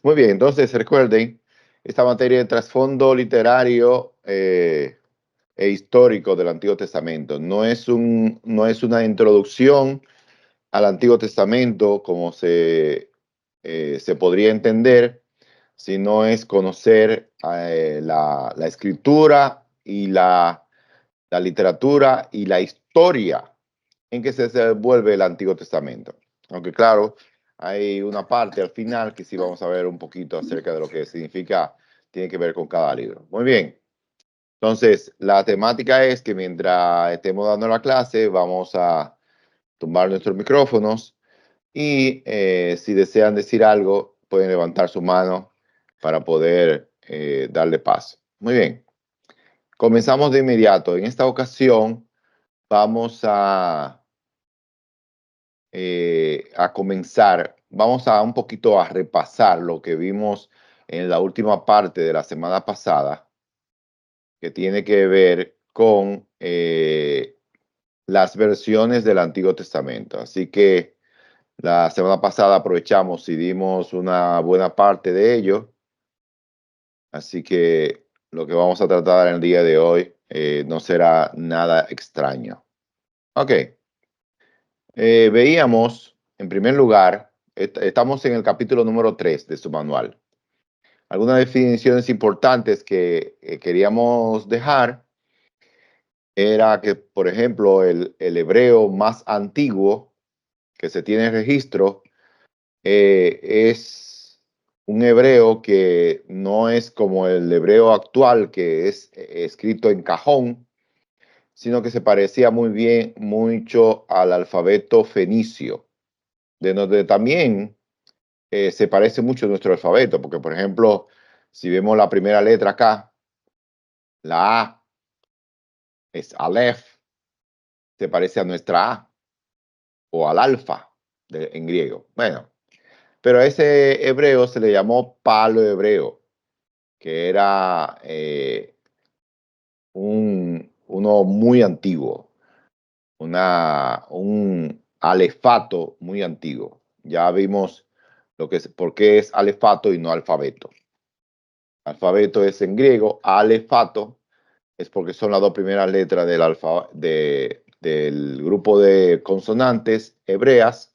Muy bien, entonces recuerden esta materia de trasfondo literario e histórico del Antiguo Testamento. No es una introducción al Antiguo Testamento como se podría entender, sino es conocer la escritura y la literatura y la historia en que se desenvuelve el Antiguo Testamento. Aunque claro, hay una parte al final que sí vamos a ver un poquito acerca de lo que significa, tiene que ver con cada libro. Muy bien. Entonces, la temática es que mientras estemos dando la clase, vamos a tumbar nuestros micrófonos y si desean decir algo, pueden levantar su mano para poder darle paso. Muy bien. Comenzamos de inmediato. En esta ocasión vamos a comenzar, vamos a un poquito a repasar lo que vimos en la última parte de la semana pasada, que tiene que ver con las versiones del Antiguo Testamento. Así que la semana pasada aprovechamos y dimos una buena parte de ello. Así que lo que vamos a tratar en el día de hoy no será nada extraño. Ok. Veíamos, en primer lugar, estamos en el capítulo número 3 de su manual. Algunas definiciones importantes que queríamos dejar era que, por ejemplo, el hebreo más antiguo que se tiene registro es un hebreo que no es como el hebreo actual, que es escrito en cajón, sino que se parecía muy bien, mucho al alfabeto fenicio, de donde también se parece mucho a nuestro alfabeto, porque por ejemplo, si vemos la primera letra acá, la A es Aleph, se parece a nuestra A o al alfa en griego. Bueno, pero a ese hebreo se le llamó palo hebreo, que era uno muy antiguo, un alefato muy antiguo. Ya vimos por qué es alefato y no alfabeto. Alfabeto es en griego, alefato es porque son las dos primeras letras del grupo de consonantes hebreas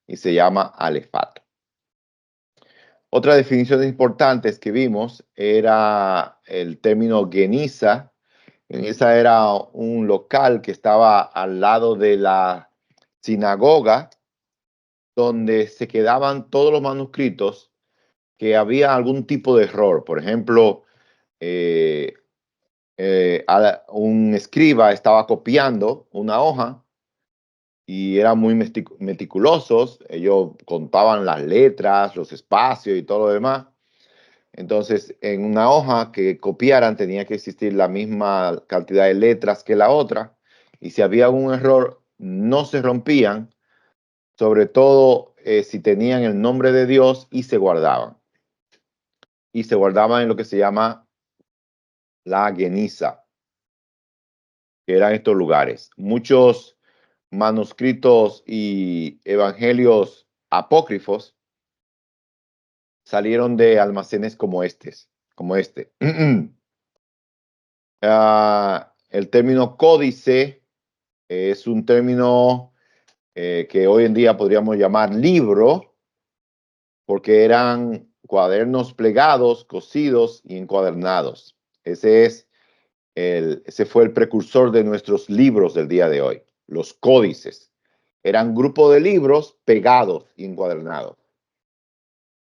y se llama alefato. Otra definición importante que vimos era el término geniza. Geniza era un local que estaba al lado de la sinagoga donde se quedaban todos los manuscritos que había algún tipo de error. Por ejemplo, eh, un escriba estaba copiando una hoja y eran muy meticulosos. Ellos contaban las letras, los espacios y todo lo demás. Entonces, en una hoja que copiaran tenía que existir la misma cantidad de letras que la otra. Y si había algún error, no se rompían, sobre todo si tenían el nombre de Dios y se guardaban. Y se guardaban en lo que se llama la geniza, que eran estos lugares. Muchos manuscritos y evangelios apócrifos salieron de almacenes como este. El término códice es un término que hoy en día podríamos llamar libro, porque eran cuadernos plegados, cosidos y encuadernados. Ese fue el precursor de nuestros libros del día de hoy, los códices. Eran grupos de libros pegados y encuadernados.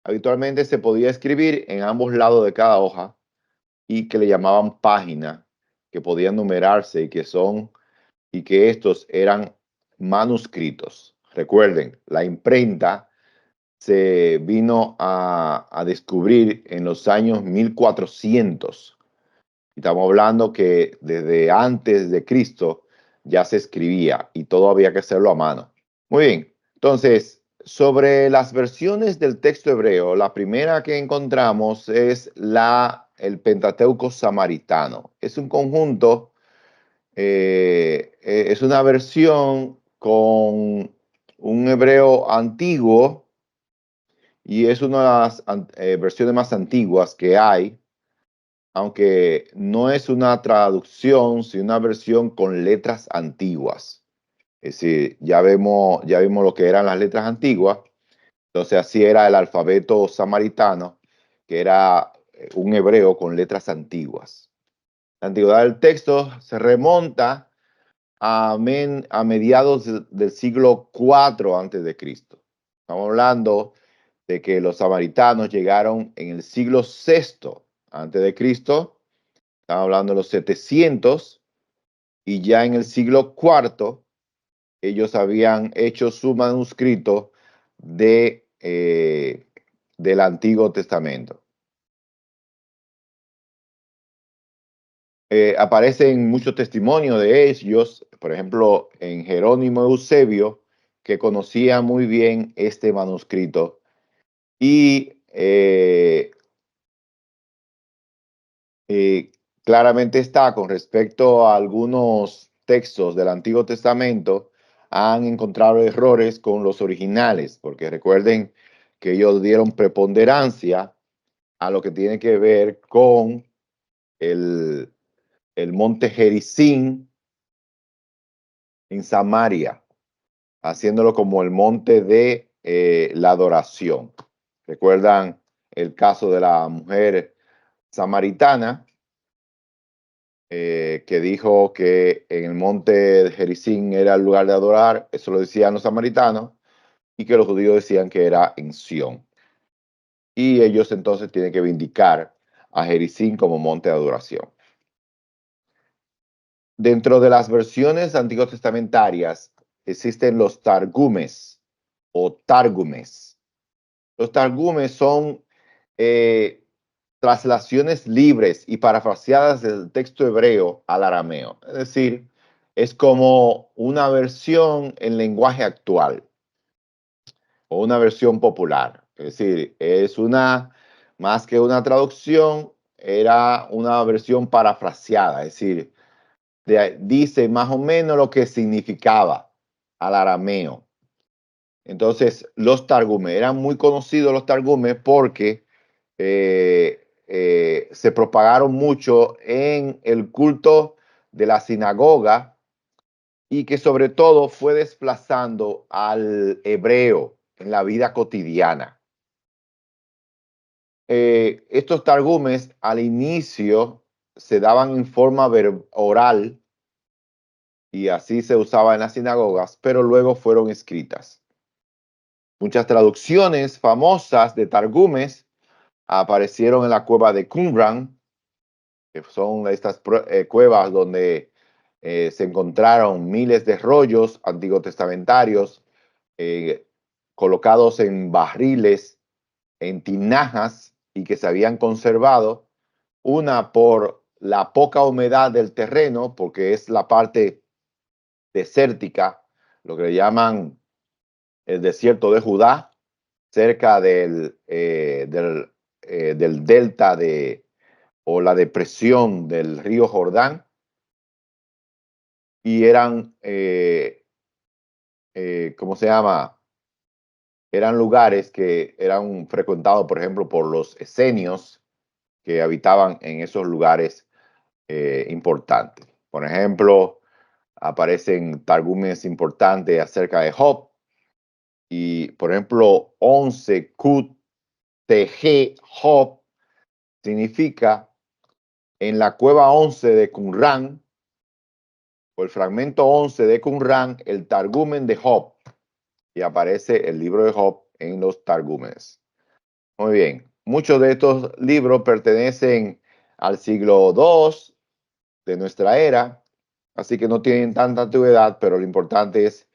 Habitualmente se podía escribir en ambos lados de cada hoja y que le llamaban página, que podían numerarse y que estos eran manuscritos. Recuerden, la imprenta se vino a descubrir en los años 1400. Estamos hablando que desde antes de Cristo ya se escribía y todo había que hacerlo a mano. Muy bien, entonces, sobre las versiones del texto hebreo, la primera que encontramos es el Pentateuco samaritano. Es un conjunto, es una versión con un hebreo antiguo y es una de las versiones más antiguas que hay, aunque no es una traducción, sino una versión con letras antiguas. Es decir, ya vimos lo que eran las letras antiguas. Entonces así era el alfabeto samaritano, que era un hebreo con letras antiguas. La antigüedad del texto se remonta a mediados del siglo IV antes de Cristo. Estamos hablando de que los samaritanos llegaron en el siglo VI antes de Cristo. Estamos hablando de los 700, y ya en el siglo IV ellos habían hecho su manuscrito del Antiguo Testamento. Aparecen muchos testimonios de ellos, por ejemplo, en Jerónimo Eusebio, que conocía muy bien este manuscrito, y claramente está con respecto a algunos textos del Antiguo Testamento, han encontrado errores con los originales, porque recuerden que ellos dieron preponderancia a lo que tiene que ver con el, el monte Gerizim en Samaria, haciéndolo como el monte de la adoración. ¿Recuerdan el caso de la mujer samaritana que dijo que en el monte de Gerizim era el lugar de adorar? Eso lo decían los samaritanos, y que los judíos decían que era en Sión. Y ellos entonces tienen que vindicar a Gerizim como monte de adoración. Dentro de las versiones antiguos testamentarias existen los targumes o targumes. Los targumes son eh, traslaciones libres y parafraseadas del texto hebreo al arameo. Es decir, es como una versión en lenguaje actual o una versión popular. Es decir, más que una traducción, era una versión parafraseada. Es decir, dice más o menos lo que significaba al arameo. Entonces, los targumes, eran muy conocidos los targumes porque se propagaron mucho en el culto de la sinagoga, y que sobre todo fue desplazando al hebreo en la vida cotidiana. Estos targumes al inicio se daban en forma oral, y así se usaba en las sinagogas, pero luego fueron escritas. Muchas traducciones famosas de targumes aparecieron en la cueva de Qumran, que son estas cuevas donde se encontraron miles de rollos antiguos testamentarios eh, colocados en barriles, en tinajas, y que se habían conservado, una por la poca humedad del terreno, porque es la parte desértica, lo que le llaman el desierto de Judá, cerca del delta o la depresión del río Jordán, y eran, ¿cómo se llama? Eran lugares que eran frecuentados, por ejemplo, por los esenios que habitaban en esos lugares importantes. Por ejemplo, aparecen targumes importantes acerca de Job, y por ejemplo, 11 Kut TG Job significa en la cueva 11 de Qumran, o el fragmento 11 de Qumran, el Targumen de Job, y aparece el libro de Job en los Targúmenes. Muy bien, muchos de estos libros pertenecen al siglo II de nuestra era, así que no tienen tanta antigüedad, pero lo importante es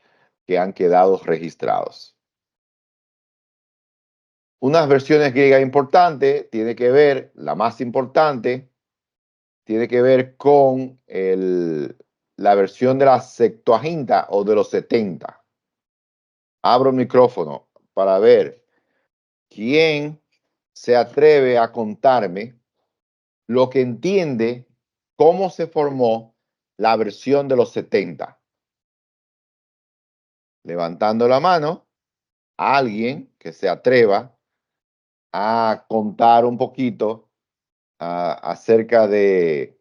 que han quedado registrados. Unas versiones griegas importantes tiene que ver, la más importante, tiene que ver con la versión de la Septuaginta o de los 70. Abro el micrófono para ver quién se atreve a contarme lo que entiende cómo se formó la versión de los 70. Levantando la mano, alguien que se atreva a contar un poquito acerca de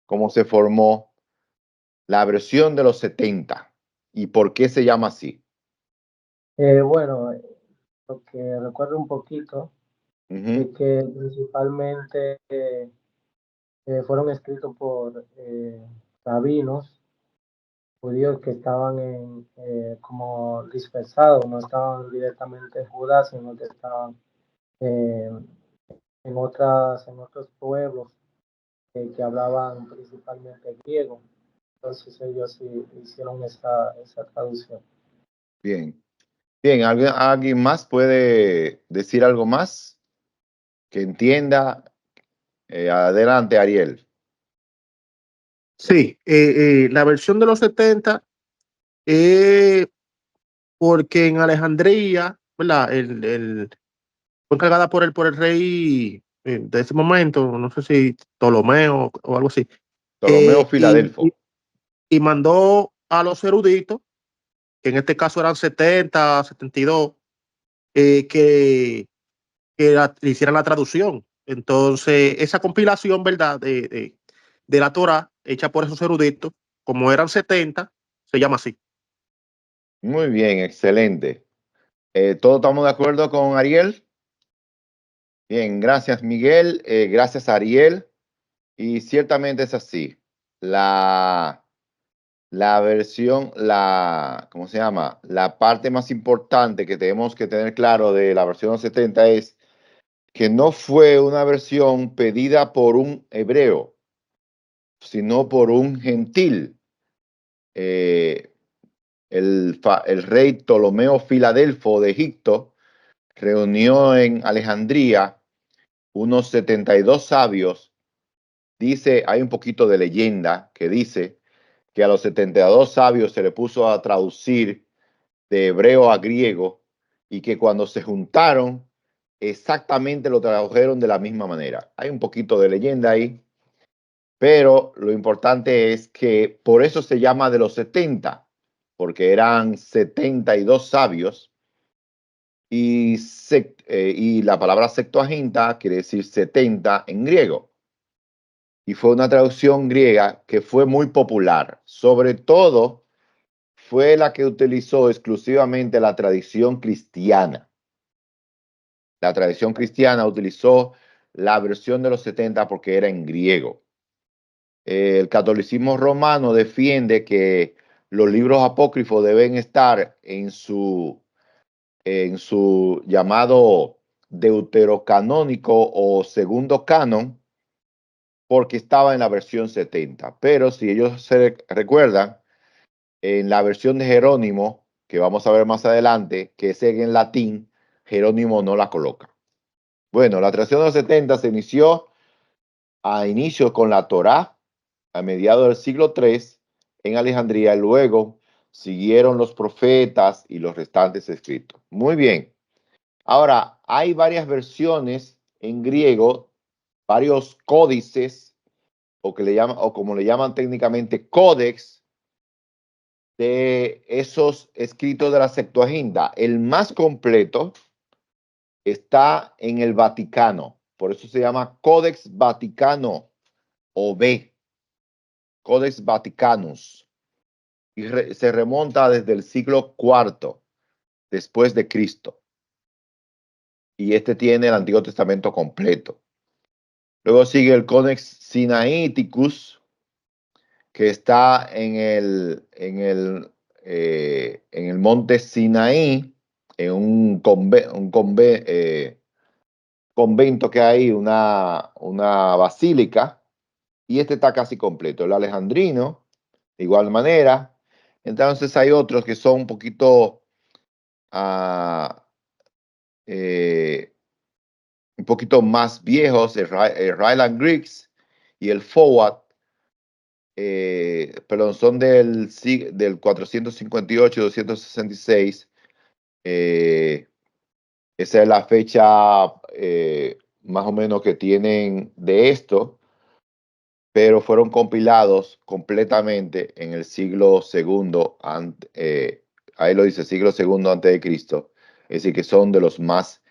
cómo se formó la versión de los 70 y por qué se llama así. Bueno, lo que recuerdo un poquito es Ujú. que principalmente fueron escritos por rabinos judíos que estaban como dispersados, no estaban directamente en Judá, sino que estaban eh, en otros pueblos que hablaban principalmente griego. Entonces ellos sí hicieron esa traducción. Bien, bien, ¿alguien más puede decir algo más que entienda? Adelante, Ariel. Sí, la versión de los 70, porque en Alejandría, ¿verdad? Fue encargada por el rey de ese momento, no sé si Ptolomeo o algo así, Ptolomeo y, Filadelfo. y mandó a los eruditos, que en este caso eran 70, 72, que hicieran la traducción. Entonces, esa compilación, ¿verdad? De la Torah, hecha por esos eruditos, como eran 70, se llama así. Muy bien, excelente. ¿Todos estamos de acuerdo con Ariel? Bien, gracias Miguel, gracias Ariel. Y ciertamente es así. La, la versión, ¿cómo se llama? La parte más importante que tenemos que tener claro de la versión 70 es que no fue una versión pedida por un hebreo, sino por un gentil. Eh, el rey Ptolomeo Filadelfo de Egipto reunió en Alejandría unos 72 sabios. Dice, hay un poquito de leyenda que dice que a los 72 sabios se le puso a traducir de hebreo a griego y que cuando se juntaron exactamente lo tradujeron de la misma manera. Hay un poquito de leyenda ahí, pero lo importante es que por eso se llama de los 70, porque eran 72 sabios y la palabra Septuaginta quiere decir 70 en griego. Y fue una traducción griega que fue muy popular. Sobre todo fue la que utilizó exclusivamente la tradición cristiana. La tradición cristiana utilizó la versión de los 70 porque era en griego. El catolicismo romano defiende que los libros apócrifos deben estar en su llamado deuterocanónico o segundo canon, porque estaba en la versión 70. Pero si ellos se recuerdan, en la versión de Jerónimo, que vamos a ver más adelante, que es en latín, Jerónimo no la coloca. Bueno, la tradición de los 70 se inició a inicio con la Torá a mediados del siglo III en Alejandría y luego siguieron los profetas y los restantes escritos. Muy bien. Ahora, hay varias versiones en griego, varios códices o que le llaman o como le llaman técnicamente códex de esos escritos de la Septuaginta. El más completo está en el Vaticano, por eso se llama Codex Vaticano o B, Codex Vaticanus, y se remonta desde el siglo IV después de Cristo. Y este tiene el Antiguo Testamento completo. Luego sigue el Codex Sinaiticus, que está en el monte Sinaí, en convento que hay, una basílica, y este está casi completo. El alejandrino, de igual manera. Entonces hay otros que son un poquito, ah, eh, un poquito más viejos, el Ryland Greeks y el Forward, perdón, son del 458-266. Esa es la fecha más o menos que tienen de esto, pero fueron compilados completamente en el siglo segundo, ahí lo dice, siglo segundo antes de Cristo, es decir, que son de los más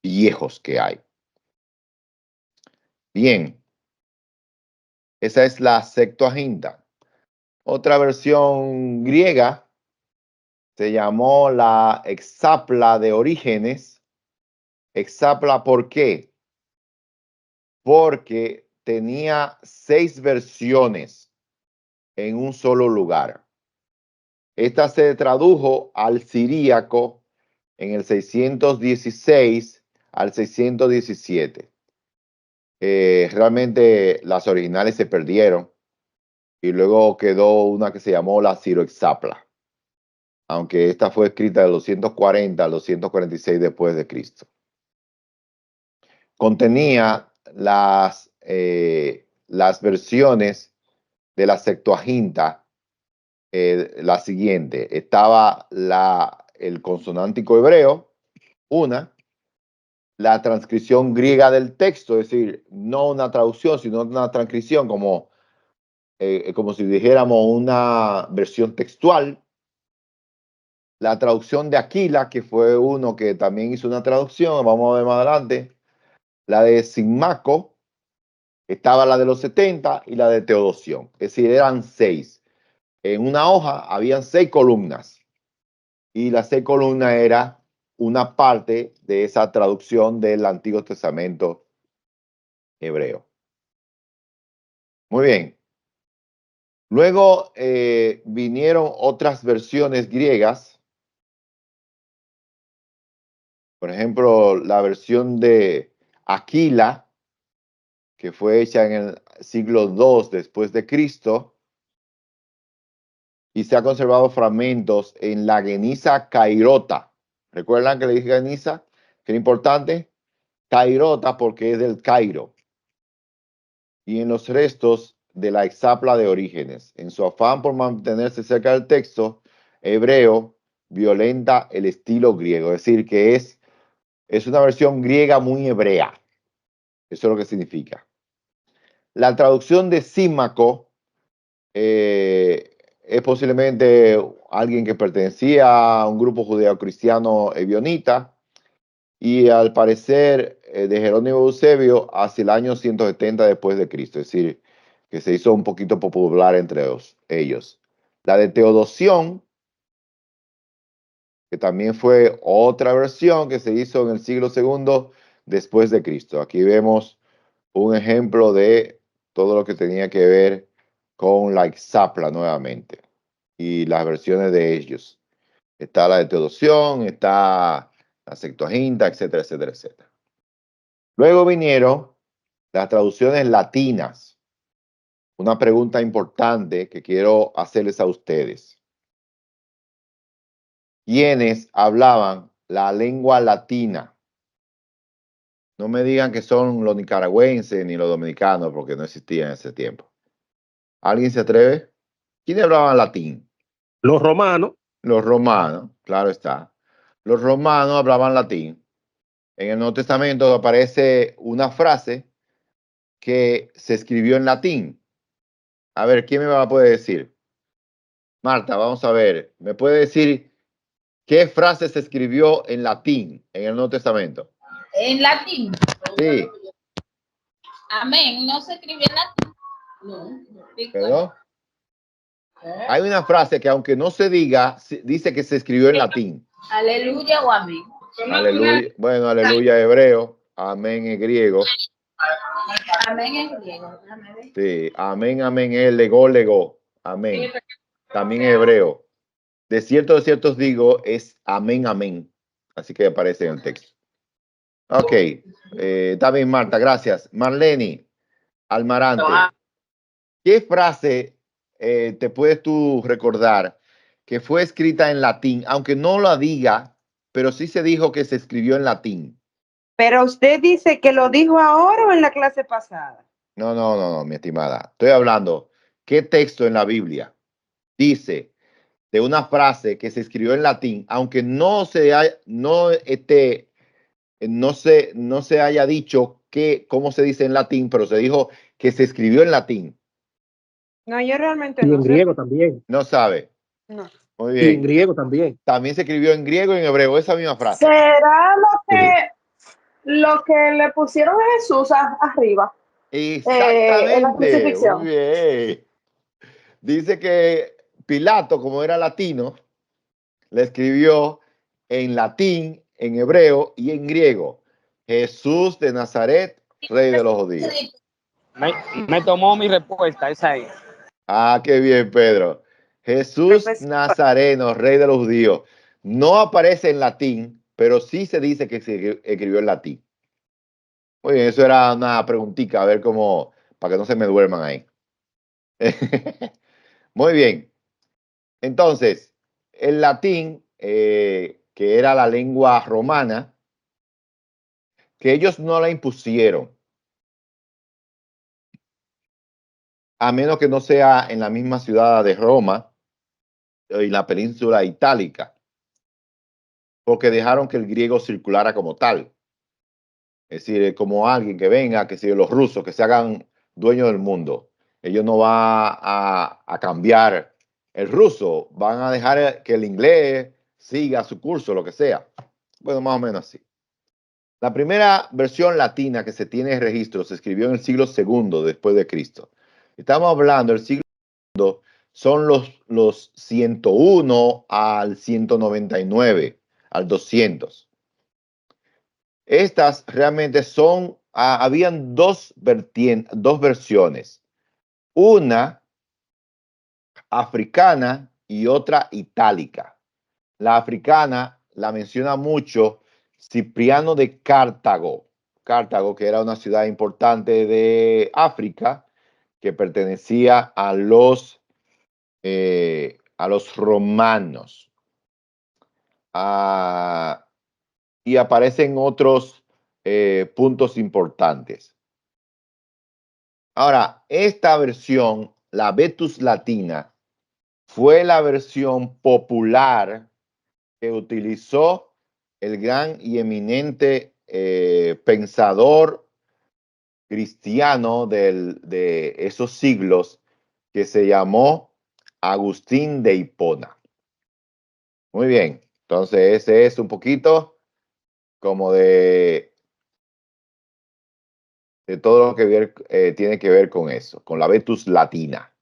viejos que hay. Bien, esa es la Septuaginta. Otra versión griega se llamó la Exapla de Orígenes. Exapla, ¿por qué? Porque tenía 6 versiones en un solo lugar. Esta se tradujo al siríaco en el 616 al 617. Realmente las originales se perdieron y luego quedó una que se llamó la Ciroexapla, aunque esta fue escrita de los 240 a los 246 después de Cristo. Contenía las versiones de la Septuaginta, la siguiente. Estaba el consonántico hebreo, la transcripción griega del texto, es decir, no una traducción, sino una transcripción, como si dijéramos una versión textual. La traducción de Aquila, que fue uno que también hizo una traducción, vamos a ver más adelante. La de Simaco, estaba la de los 70 y la de Teodosión. Es decir, eran 6. En una hoja habían 6 columnas y las 6 columnas era una parte de esa traducción del Antiguo Testamento hebreo. Muy bien. Luego vinieron otras versiones griegas. Por ejemplo, la versión de Aquila, que fue hecha en el siglo II después de Cristo, y se han conservado fragmentos en la Genisa Cairota. ¿Recuerdan que le dije Genisa? Que era importante. Cairota porque es del Cairo. Y en los restos de la Exapla de Orígenes. En su afán por mantenerse cerca del texto hebreo, violenta el estilo griego. Es decir, que es una versión griega muy hebrea. Eso es lo que significa. La traducción de Símaco es posiblemente alguien que pertenecía a un grupo judeo-cristiano ebionita y al parecer de Jerónimo Eusebio hacia el año 170 después de Cristo, es decir, que se hizo un poquito popular entre ellos. La de Teodosión, que también fue otra versión que se hizo en el siglo II después de Cristo. Aquí vemos un ejemplo de todo lo que tenía que ver con la Exapla nuevamente y las versiones de ellos. Está la de Teodosión, está la Septuaginta, etcétera, etcétera, etcétera. Luego vinieron las traducciones latinas. Una pregunta importante que quiero hacerles a ustedes. ¿Quiénes hablaban la lengua latina? No me digan que son los nicaragüenses ni los dominicanos, porque no existían en ese tiempo. ¿Alguien se atreve? ¿Quiénes hablaban latín? Los romanos. Los romanos, claro está. Los romanos hablaban latín. En el Nuevo Testamento aparece una frase que se escribió en latín. A ver, ¿quién me va a poder decir? Marta, vamos a ver. ¿Me puede decir qué frase se escribió en latín en el Nuevo Testamento? ¿En latín? Sí. Amén. ¿No se escribió en latín? No. ¿Perdón? Hay una frase que aunque no se diga, dice que se escribió en latín. Aleluya o amén. Aleluya. Bueno, aleluya hebreo. Amén es griego. Amén es griego. Sí, amén, amén es legó. Amén. También es hebreo. De cierto os digo, es amén, amén. Así que aparece en el texto. Ok. Está bien, Marta, gracias. Marlene Almarante. ¿Qué frase te puedes tú recordar que fue escrita en latín, aunque no la diga, pero sí se dijo que se escribió en latín? Pero usted dice que lo dijo ahora o en la clase pasada. No, mi estimada. Estoy hablando, ¿qué texto en la Biblia dice de una frase que se escribió en latín, aunque no se haya dicho cómo se dice en latín, pero se dijo que se escribió en latín? No, yo realmente Y no en sé. griego también. No sabe. No. Muy Y en bien. griego también. También se escribió en griego y en hebreo esa misma frase. ¿Será lo que lo que le pusieron a Jesús arriba, en la Exactamente, crucifixión. muy bien. Dice que Pilato, como era latino, le escribió en latín, en hebreo y en griego: Jesús de Nazaret, Rey de los judíos. Me tomó mi respuesta, esa es. Ah, qué bien, Pedro. Jesús Nazareno, Rey de los judíos. No aparece en latín, pero sí se dice que se escribió en latín. Muy bien, eso era una preguntita, a ver cómo, para que no se me duerman ahí. Muy bien. Entonces, el latín, que era la lengua romana, que ellos no la impusieron, a menos que no sea en la misma ciudad de Roma y la península itálica, porque dejaron que el griego circulara como tal. Es decir, como alguien que venga, que si los rusos, que se hagan dueños del mundo. Ellos no van a cambiar el ruso, van a dejar que el inglés siga su curso, lo que sea. Bueno, más o menos así. La primera versión latina que se tiene registro se escribió en el siglo II después de Cristo. Estamos hablando del siglo II, son los 101 al 199, al 200. Estas realmente son, habían dos versiones, una africana y otra itálica. La africana la menciona mucho Cipriano de Cartago. Cartago, que era una ciudad importante de África, que pertenecía a los romanos. Y aparecen otros puntos importantes. Ahora, esta versión, la Vetus Latina, fue la versión popular que utilizó el gran y eminente pensador cristiano de esos siglos, que se llamó Agustín de Hipona. Muy bien, entonces ese es un poquito como de todo lo que tiene que ver con eso, con la Vetus Latina.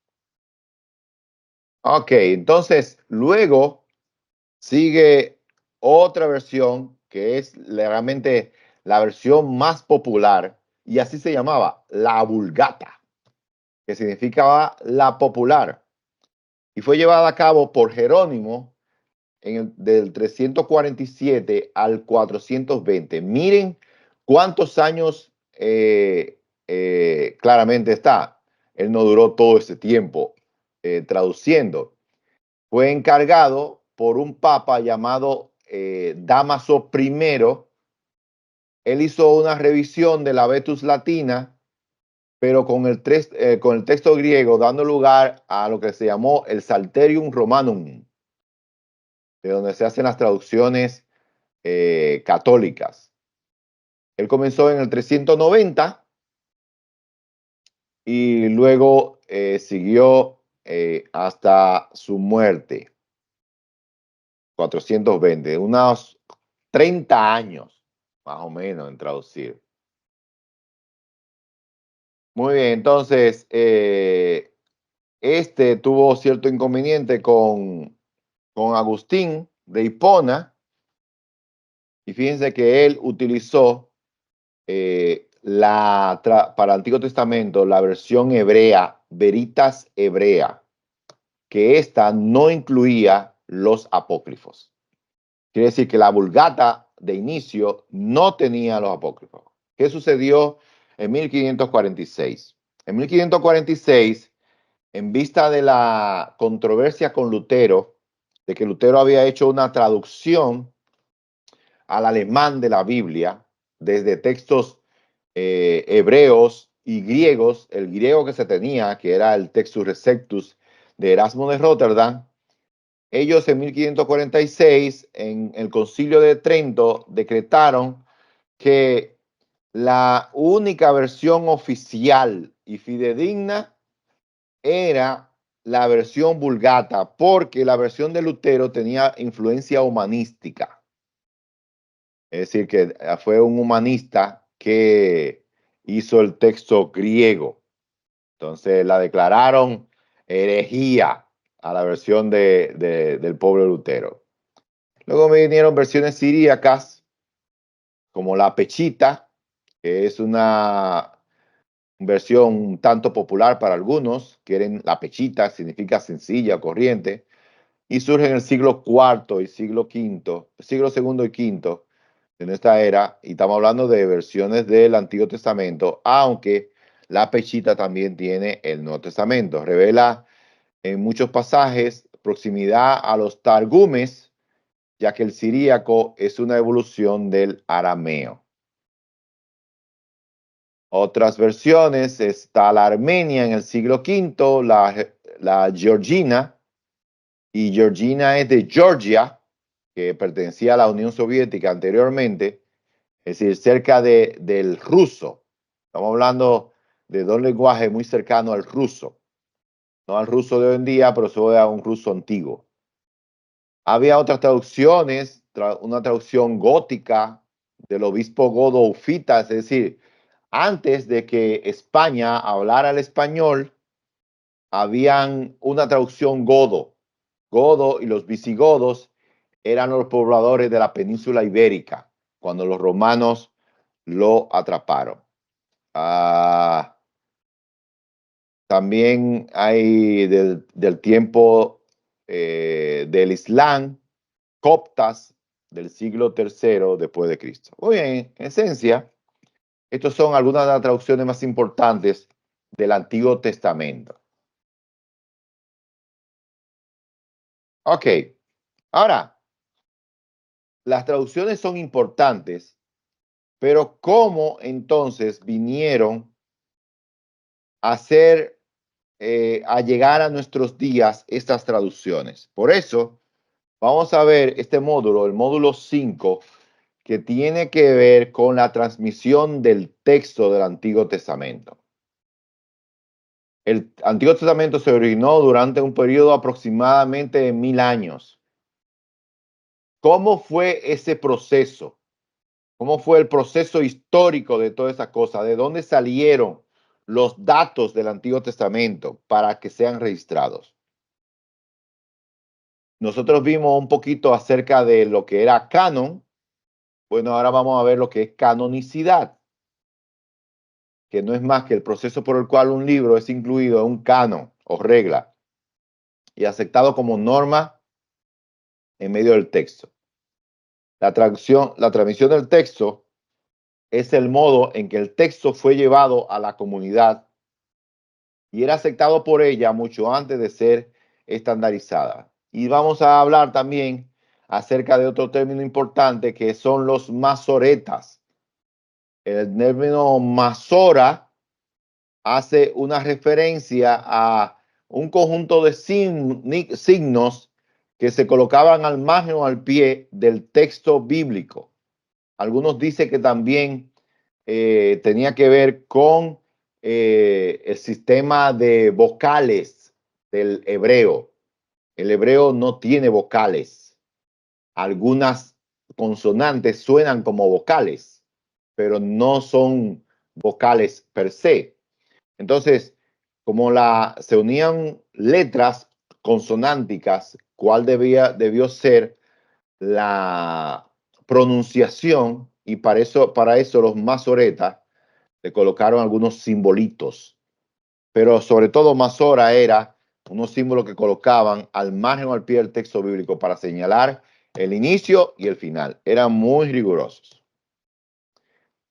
Ok, entonces luego sigue otra versión que es realmente la versión más popular, y así se llamaba, la Vulgata, que significaba la popular, y fue llevada a cabo por Jerónimo del 347 al 420. Miren cuántos años claramente está. Él no duró todo ese tiempo traduciendo. Fue encargado por un papa llamado Dámaso I. Él hizo una revisión de la Vetus Latina, pero con el texto griego, dando lugar a lo que se llamó el Psalterium Romanum, de donde se hacen las traducciones católicas. Él comenzó en el 390 y luego siguió hasta su muerte, 420, unos 30 años más o menos en traducir. Muy bien, entonces este tuvo cierto inconveniente con Agustín de Hipona, y fíjense que él utilizó para el Antiguo Testamento la versión hebrea, Veritas Hebrea, que esta no incluía los apócrifos. Quiere decir que la Vulgata de inicio no tenía los apócrifos. ¿Qué sucedió en 1546? En 1546, en vista de la controversia con Lutero, de que Lutero había hecho una traducción al alemán de la Biblia, desde textos hebreos y griegos, el griego que se tenía, que era el Textus Receptus de Erasmo de Rotterdam, ellos en 1546, en el Concilio de Trento, decretaron que la única versión oficial y fidedigna era la versión Vulgata, porque la versión de Lutero tenía influencia humanística. Es decir, que fue un humanista que hizo el texto griego. Entonces la declararon herejía a la versión del pobre Lutero. Luego me vinieron versiones siríacas, como la Pechita, que es una versión un tanto popular para algunos. Quieren la Pechita, significa sencilla, corriente, y surge en el siglo IV y siglo II y V de nuestra era, y estamos hablando de versiones del Antiguo Testamento, aunque la Pechita también tiene el Nuevo Testamento. Revela en muchos pasajes proximidad a los targumes, ya que el siríaco es una evolución del arameo. Otras versiones, está la armenia en el siglo V, la georgina, y Georgina es de Georgia, que pertenecía a la Unión Soviética anteriormente, es decir, cerca del ruso. Estamos hablando de dos lenguajes muy cercanos al ruso. No al ruso de hoy en día, pero eso era un ruso antiguo. Había otras traducciones, una traducción gótica del obispo Godo Ufita, es decir, antes de que España hablara el español, habían una traducción godo. Godo y los visigodos eran los pobladores de la península ibérica cuando los romanos lo atraparon. También hay del tiempo del Islam, coptas del siglo III después de Cristo. Muy bien, en esencia, estas son algunas de las traducciones más importantes del Antiguo Testamento. Ok, ahora, las traducciones son importantes, pero ¿cómo entonces vinieron a a llegar a nuestros días estas traducciones? Por eso, vamos a ver este módulo, el módulo 5, que tiene que ver con la transmisión del texto del Antiguo Testamento. El Antiguo Testamento se originó durante un periodo aproximadamente de 1000 años. ¿Cómo fue ese proceso? ¿Cómo fue el proceso histórico de toda esa cosa? ¿De dónde salieron los datos del Antiguo Testamento para que sean registrados? Nosotros vimos un poquito acerca de lo que era canon. Bueno, ahora vamos a ver lo que es canonicidad, que no es más que el proceso por el cual un libro es incluido en un canon o regla y aceptado como norma en medio del texto. La transmisión del texto es el modo en que el texto fue llevado a la comunidad y era aceptado por ella mucho antes de ser estandarizada. Y vamos a hablar también acerca de otro término importante que son los masoretas. El término masora hace una referencia a un conjunto de signos que se colocaban al margen o al pie del texto bíblico. Algunos dicen que también tenía que ver con el sistema de vocales del hebreo. El hebreo no tiene vocales. Algunas consonantes suenan como vocales, pero no son vocales per se. Entonces, como se unían letras consonánticas, ¿cuál debió ser la pronunciación? Y para eso los masoretas le colocaron algunos simbolitos. Pero sobre todo masora era unos símbolos que colocaban al margen o al pie del texto bíblico para señalar el inicio y el final. Eran muy rigurosos.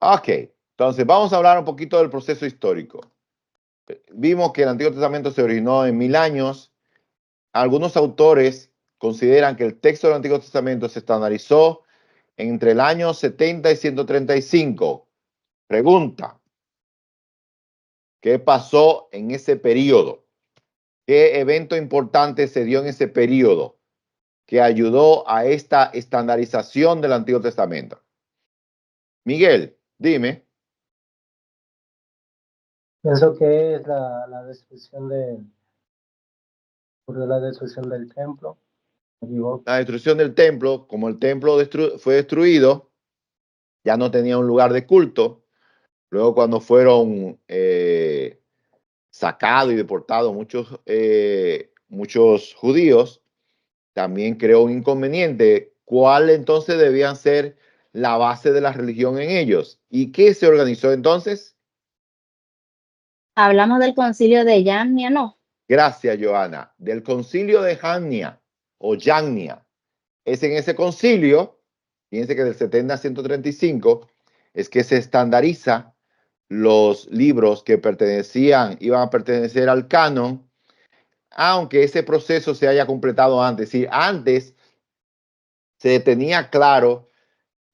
Ok, entonces vamos a hablar un poquito del proceso histórico. Vimos que el Antiguo Testamento se originó en 1000 años. Algunos autores consideran que el texto del Antiguo Testamento se estandarizó entre el año 70 y 135. Pregunta, ¿qué pasó en ese periodo? ¿Qué evento importante se dio en ese periodo que ayudó a esta estandarización del Antiguo Testamento? Miguel, dime. Pienso que es la destrucción ocurrió la destrucción del templo. Me equivoco. La destrucción del templo, como el templo fue destruido, ya no tenía un lugar de culto. Luego cuando fueron sacados y deportados muchos judíos, también creó un inconveniente. ¿Cuál entonces debían ser la base de la religión en ellos? ¿Y qué se organizó entonces? Hablamos del concilio de Yamnia, ¿no? Gracias, Joana. Del concilio de Jamnia o Yamnia. Es en ese concilio, fíjense que del 70 a 135, es que se estandariza los libros que iban a pertenecer al canon, aunque ese proceso se haya completado antes. Sí, antes se tenía claro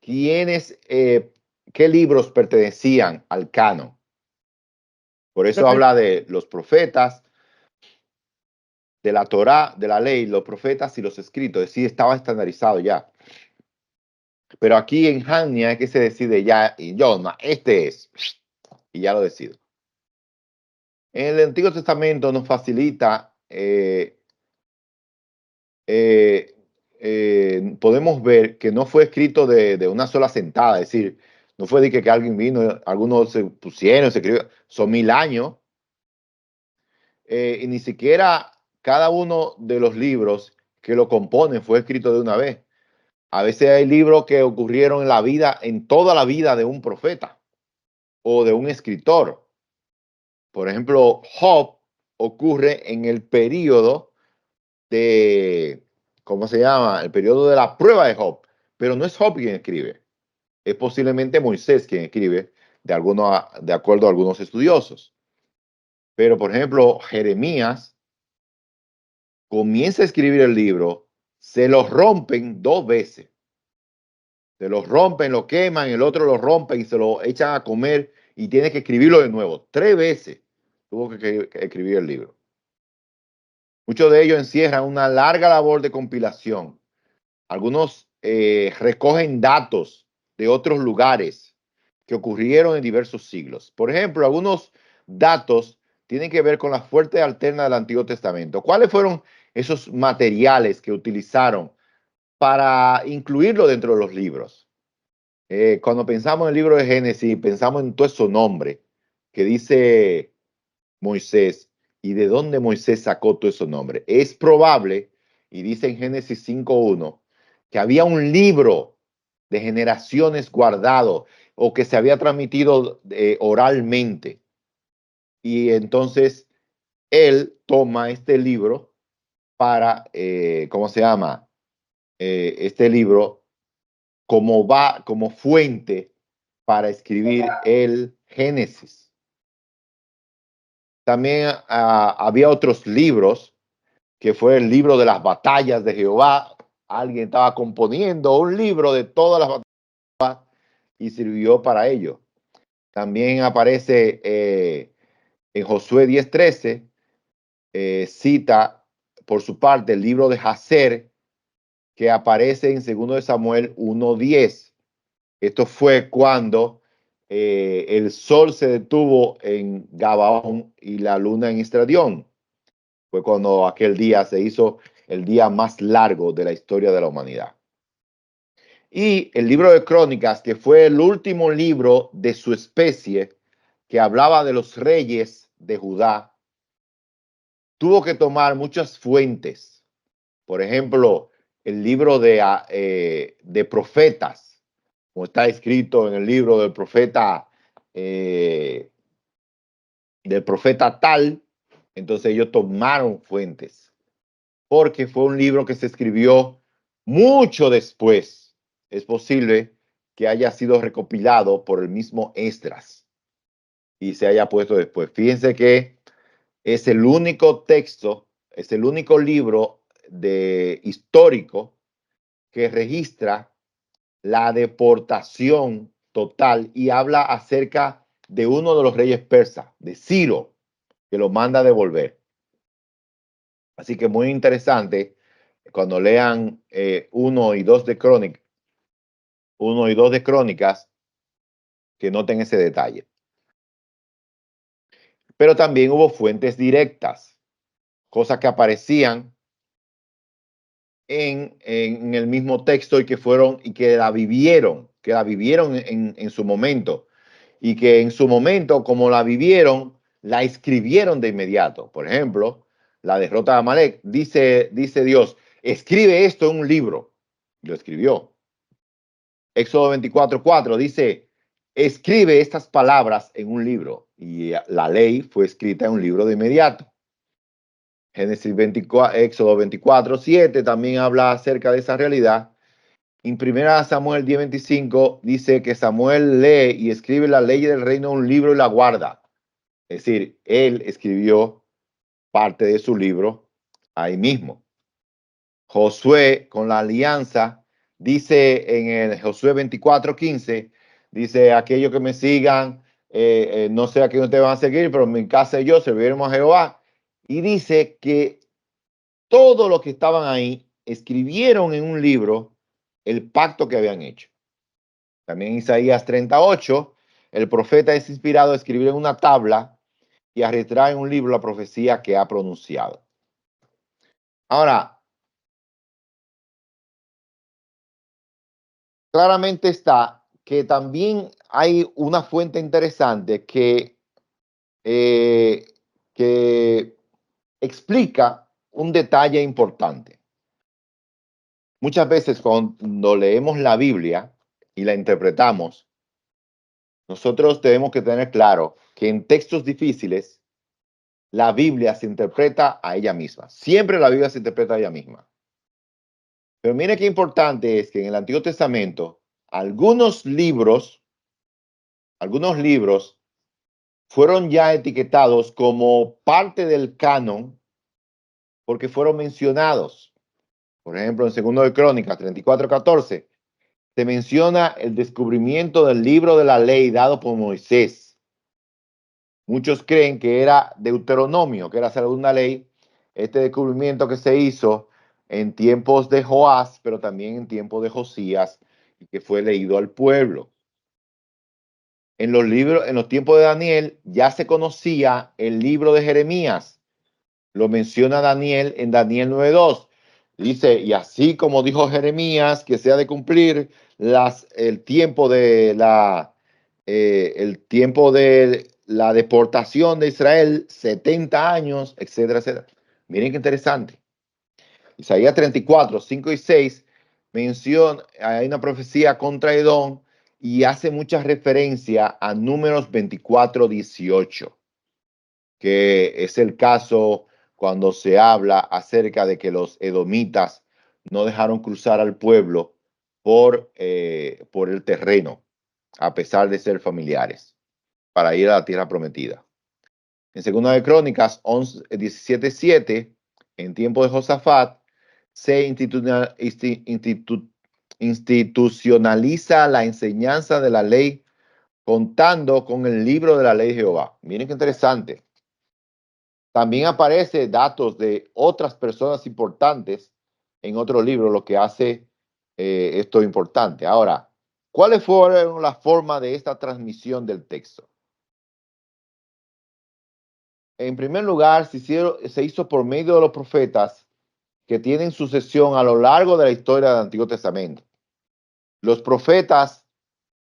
qué libros pertenecían al canon. Por eso habla de los profetas, de la Torá, de la ley, los profetas y los escritos. Es decir, estaba estandarizado ya. Pero aquí en Jamnia es que se decide ya, y yo, no, este es, y ya lo decido. En el Antiguo Testamento nos facilita, podemos ver que no fue escrito de una sola sentada, es decir, no fue de que alguien vino, algunos se pusieron, se escribió, son 1000 años, y ni siquiera cada uno de los libros que lo componen fue escrito de una vez. A veces hay libros que ocurrieron en la vida, en toda la vida de un profeta o de un escritor. Por ejemplo, Job ocurre en el periodo de, ¿cómo se llama? El periodo de la prueba de Job. Pero no es Job quien escribe. Es posiblemente Moisés quien escribe, de acuerdo a algunos estudiosos. Pero, por ejemplo, Jeremías comienza a escribir el libro, se lo rompen 2 veces. Se lo rompen, lo queman, el otro lo rompen y se lo echan a comer y tiene que escribirlo de nuevo. 3 veces tuvo que escribir el libro. Muchos de ellos encierran una larga labor de compilación. Algunos recogen datos de otros lugares que ocurrieron en diversos siglos. Por ejemplo, algunos datos tienen que ver con la fuente alterna del Antiguo Testamento. ¿Cuáles fueron esos materiales que utilizaron para incluirlo dentro de los libros? Cuando pensamos en el libro de Génesis, pensamos en todo ese nombre que dice Moisés. ¿Y de dónde Moisés sacó todo ese nombre? Es probable, y dice en Génesis 5:1, que había un libro de generaciones guardado o que se había transmitido oralmente. Y entonces él toma este libro para, ¿cómo se llama? Este libro como fuente para escribir el Génesis. También había otros libros, que fue el libro de las batallas de Jehová. Alguien estaba componiendo un libro de todas las batallas y sirvió para ello. También aparece en Josué 10:13, cita por su parte el libro de Jacer, que aparece en 2 de Samuel 1:10. Esto fue cuando el sol se detuvo en Gabaón y la luna en Estradión. Fue cuando aquel día se hizo el día más largo de la historia de la humanidad. Y el libro de Crónicas, que fue el último libro de su especie, que hablaba de los reyes de Judá, tuvo que tomar muchas fuentes. Por ejemplo, el libro de profetas, como está escrito en el libro del profeta tal. Entonces ellos tomaron fuentes, porque fue un libro que se escribió mucho después. Es posible que haya sido recopilado por el mismo Esdras y se haya puesto después. Fíjense que es el único texto, es el único libro histórico que registra la deportación total y habla acerca de uno de los reyes persas, de Ciro, que lo manda a devolver. Así que muy interesante cuando lean 1 y 2 de Crónicas, que noten ese detalle. Pero también hubo fuentes directas, cosas que aparecían en el mismo texto y que la vivieron. que la vivieron en su momento y que en su momento, como la vivieron, la escribieron de inmediato. Por ejemplo, la derrota de Amalek, dice Dios, escribe esto en un libro. Lo escribió. Éxodo 24:4 dice, escribe estas palabras en un libro. Y la ley fue escrita en un libro de inmediato. Génesis 24, Éxodo 24:7 también habla acerca de esa realidad. En 1 Samuel 10:25 dice que Samuel lee y escribe la ley del reino en un libro y la guarda. Es decir, él escribió parte de su libro ahí mismo. Josué con la alianza dice en el Josué 24:15, dice, aquellos que me sigan, no sé a quién ustedes van a seguir, pero en mi casa y yo serviremos a Jehová. Y dice que todos los que estaban ahí escribieron en un libro el pacto que habían hecho. También en Isaías 38, el profeta es inspirado a escribir en una tabla y a registrar en un libro la profecía que ha pronunciado. Ahora, claramente está que también hay una fuente interesante que explica un detalle importante. Muchas veces cuando leemos la Biblia y la interpretamos, nosotros tenemos que tener claro que en textos difíciles, la Biblia se interpreta a ella misma. Siempre la Biblia se interpreta a ella misma. Pero mire qué importante es que en el Antiguo Testamento, algunos libros fueron ya etiquetados como parte del canon porque fueron mencionados. Por ejemplo, en 2 de Crónicas 34:14 se menciona el descubrimiento del libro de la ley dado por Moisés. Muchos creen que era Deuteronomio, que era una ley, este descubrimiento que se hizo en tiempos de Joás, pero también en tiempos de Josías, y que fue leído al pueblo. En los tiempos de Daniel, ya se conocía el libro de Jeremías. Lo menciona Daniel en Daniel 9:2. Dice, y así como dijo Jeremías, que se ha de cumplir el tiempo de la deportación de Israel, 70 años, etcétera, etcétera. Miren qué interesante. Isaías 34:5 y 6 menciona, hay una profecía contra Edom y hace mucha referencia a Números 24:18, que es el caso cuando se habla acerca de que los edomitas no dejaron cruzar al pueblo por el terreno, a pesar de ser familiares, para ir a la tierra prometida. En 2 de Crónicas 17:7, en tiempo de Josafat, se institucionaliza la enseñanza de la ley contando con el libro de la ley de Jehová. Miren qué interesante. También aparece datos de otras personas importantes en otro libro, lo que hace esto importante. Ahora, ¿cuáles fueron las formas de esta transmisión del texto? En primer lugar, se hizo por medio de los profetas que tienen sucesión a lo largo de la historia del Antiguo Testamento. Los profetas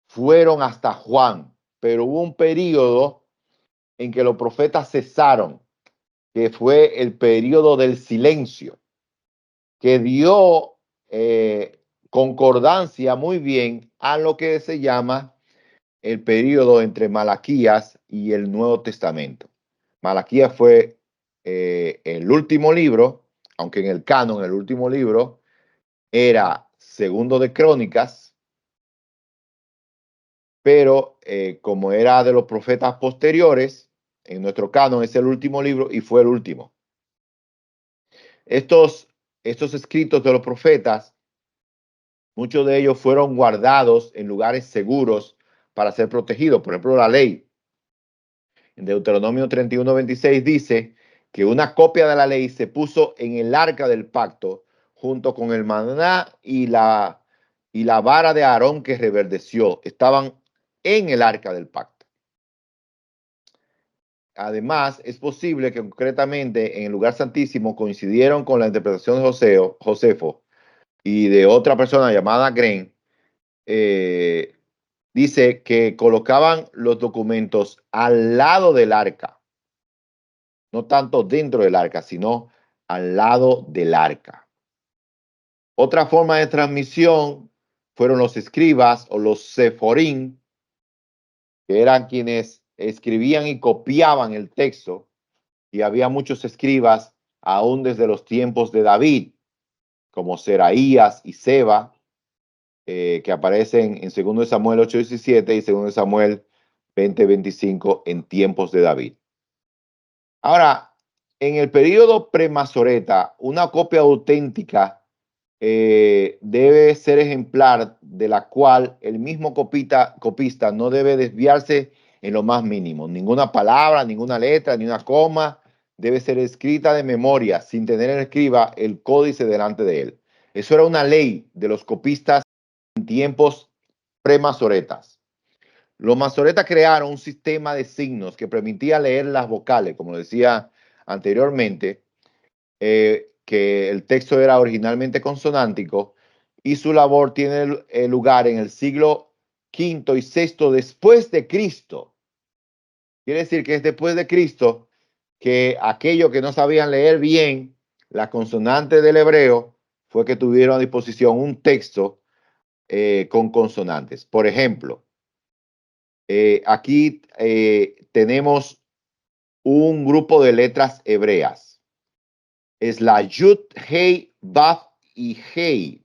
fueron hasta Juan, pero hubo un periodo en que los profetas cesaron, que fue el periodo del silencio, que dio concordancia muy bien a lo que se llama el periodo entre Malaquías y el Nuevo Testamento. Malaquías fue el último libro, aunque en el canon el último libro era 2 de Crónicas, pero como era de los profetas posteriores, en nuestro canon es el último libro y fue el último. Estos escritos de los profetas, muchos de ellos fueron guardados en lugares seguros para ser protegidos. Por ejemplo, la ley. En Deuteronomio 31:26 dice que una copia de la ley se puso en el arca del pacto junto con el maná y la vara de Aarón que reverdeció. Estaban en el arca del pacto. Además, es posible que concretamente en el lugar santísimo coincidieron con la interpretación de Josefo y de otra persona llamada Gren, dice que colocaban los documentos al lado del arca, no tanto dentro del arca, sino al lado del arca. Otra forma de transmisión fueron los escribas o los seforín, que eran quienes escribían y copiaban el texto, y había muchos escribas aún desde los tiempos de David, como Seraías y Seba, que aparecen en 2 Samuel 8:17 y 2 Samuel 20:25 en tiempos de David. Ahora, en el periodo premasoreta, una copia auténtica debe ser ejemplar, de la cual el mismo copista no debe desviarse en lo más mínimo. Ninguna palabra, ninguna letra, ni una coma debe ser escrita de memoria sin tener el escriba el códice delante de él. Eso era una ley de los copistas en tiempos premasoretas. Los masoretas crearon un sistema de signos que permitía leer las vocales, como decía anteriormente, que el texto era originalmente consonántico, y su labor tiene lugar en el siglo V y VI después de Cristo. Quiere decir que es después de Cristo que aquellos que no sabían leer bien las consonantes del hebreo fue que tuvieron a disposición un texto con consonantes. Por ejemplo, aquí tenemos un grupo de letras hebreas. Es la Yud, Hei, Vav y Hei.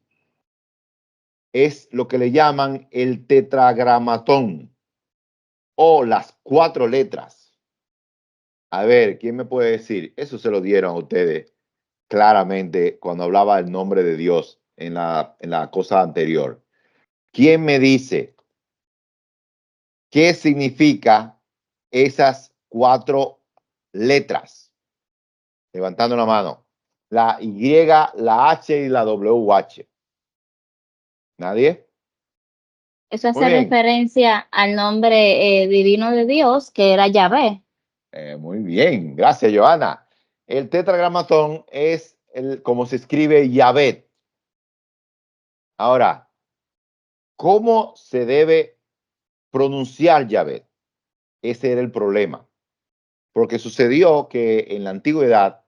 Es lo que le llaman el tetragramatón o las 4 letras. A ver, ¿quién me puede decir? Eso se lo dieron a ustedes claramente cuando hablaba el nombre de Dios en la cosa anterior. ¿Quién me dice qué significa esas 4 letras? Levantando la mano. La Y, la H y la WH. ¿Nadie? Eso Muy hace bien. referencia al nombre divino de Dios, que era Yahvé. Muy bien, gracias, Johanna. El tetragramatón es como se escribe Yahvé. Ahora, ¿cómo se debe pronunciar Yahvé? Ese era el problema. Porque sucedió que en la antigüedad,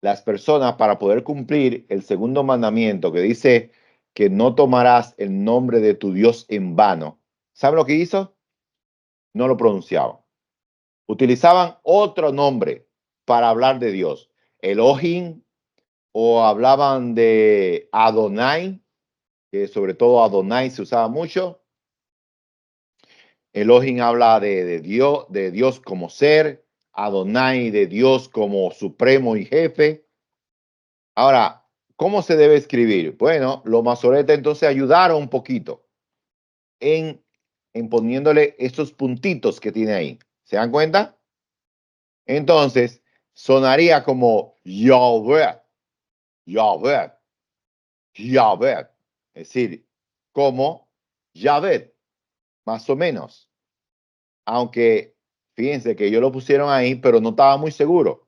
las personas, para poder cumplir el segundo mandamiento que dice que no tomarás el nombre de tu Dios en vano, ¿saben lo que hizo? No lo pronunciaban. Utilizaban otro nombre para hablar de Dios. Elohim, o hablaban de Adonai, que sobre todo Adonai se usaba mucho. Elohim habla de Dios como ser, Adonai de Dios como supremo y jefe. Ahora, ¿cómo se debe escribir? Bueno, los masoretas entonces ayudaron un poquito en poniéndole estos puntitos que tiene ahí. ¿Se dan cuenta? Entonces, sonaría como Yahweh, Yahweh, Yahweh. Es decir, como Yahvé, más o menos. Aunque, fíjense que ellos lo pusieron ahí, pero no estaba muy seguro,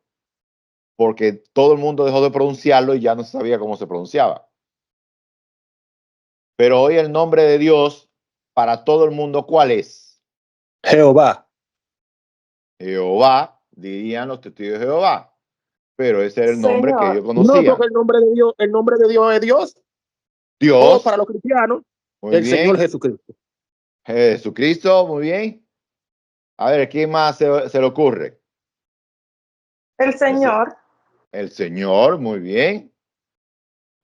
porque todo el mundo dejó de pronunciarlo y ya no sabía cómo se pronunciaba. Pero hoy el nombre de Dios para todo el mundo, ¿cuál es? Jehová. Jehová, dirían los testigos de Jehová. Pero ese era el nombre que ellos Señor, No, conocían. porque el nombre de Dios es Dios. O Dios, para los cristianos, muy el Señor bien. Jesucristo. Jesucristo, muy bien. A ver, ¿quién más se le ocurre? el Señor, El Señor, muy bien.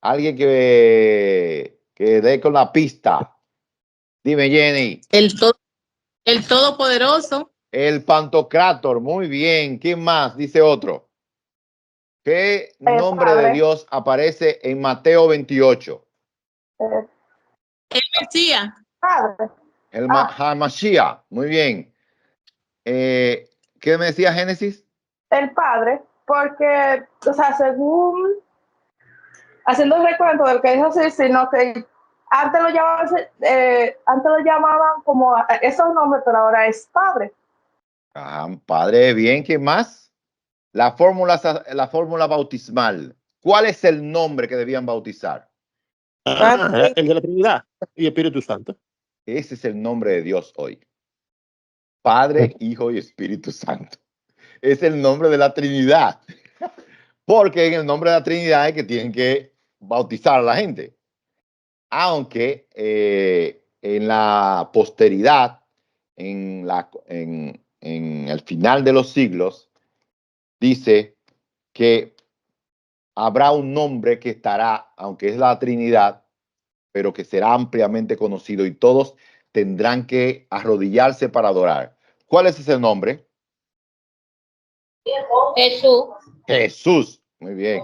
Alguien que dé con la pista. Dime, Jenny. El Todopoderoso. El Pantocrátor, muy bien. ¿Quién más? Dice otro. ¿Qué el nombre de Padre, Dios aparece en Mateo 28? el El Mesías. Padre, El Hamashiach, muy bien. ¿Qué me decía Génesis? el Padre, porque, o sea, según, haciendo el recuento del que dijo sí, sino que antes lo llamaban como esos nombres, pero ahora es Padre. Padre, bien. ¿Quién más? La fórmula bautismal. ¿Cuál es el nombre que debían bautizar? El de la Trinidad y Espíritu Santo. Ese es el nombre de Dios hoy. Padre, Hijo y Espíritu Santo. Es el nombre de la Trinidad. Porque en el nombre de la Trinidad es que tienen que bautizar a la gente. Aunque en la posteridad, en el final de los siglos, dice que habrá un nombre que estará, aunque es la Trinidad, pero que será ampliamente conocido y todos tendrán que arrodillarse para adorar. ¿Cuál es ese nombre? Jesús. Jesús. Muy bien.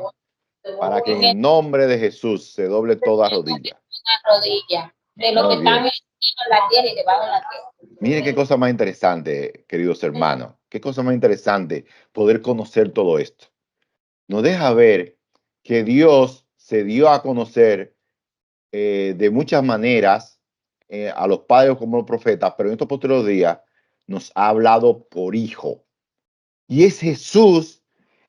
Para que en el nombre de Jesús se doble toda rodilla. Una rodilla de los que Muy bien. están en la tierra y debajo de la tierra. Miren qué cosa más interesante, queridos hermanos. Qué cosa más interesante poder conocer todo esto. Nos deja ver que Dios se dio a conocer de muchas maneras a los padres como los profetas, pero en estos posteriores días nos ha hablado por hijo. Y es Jesús,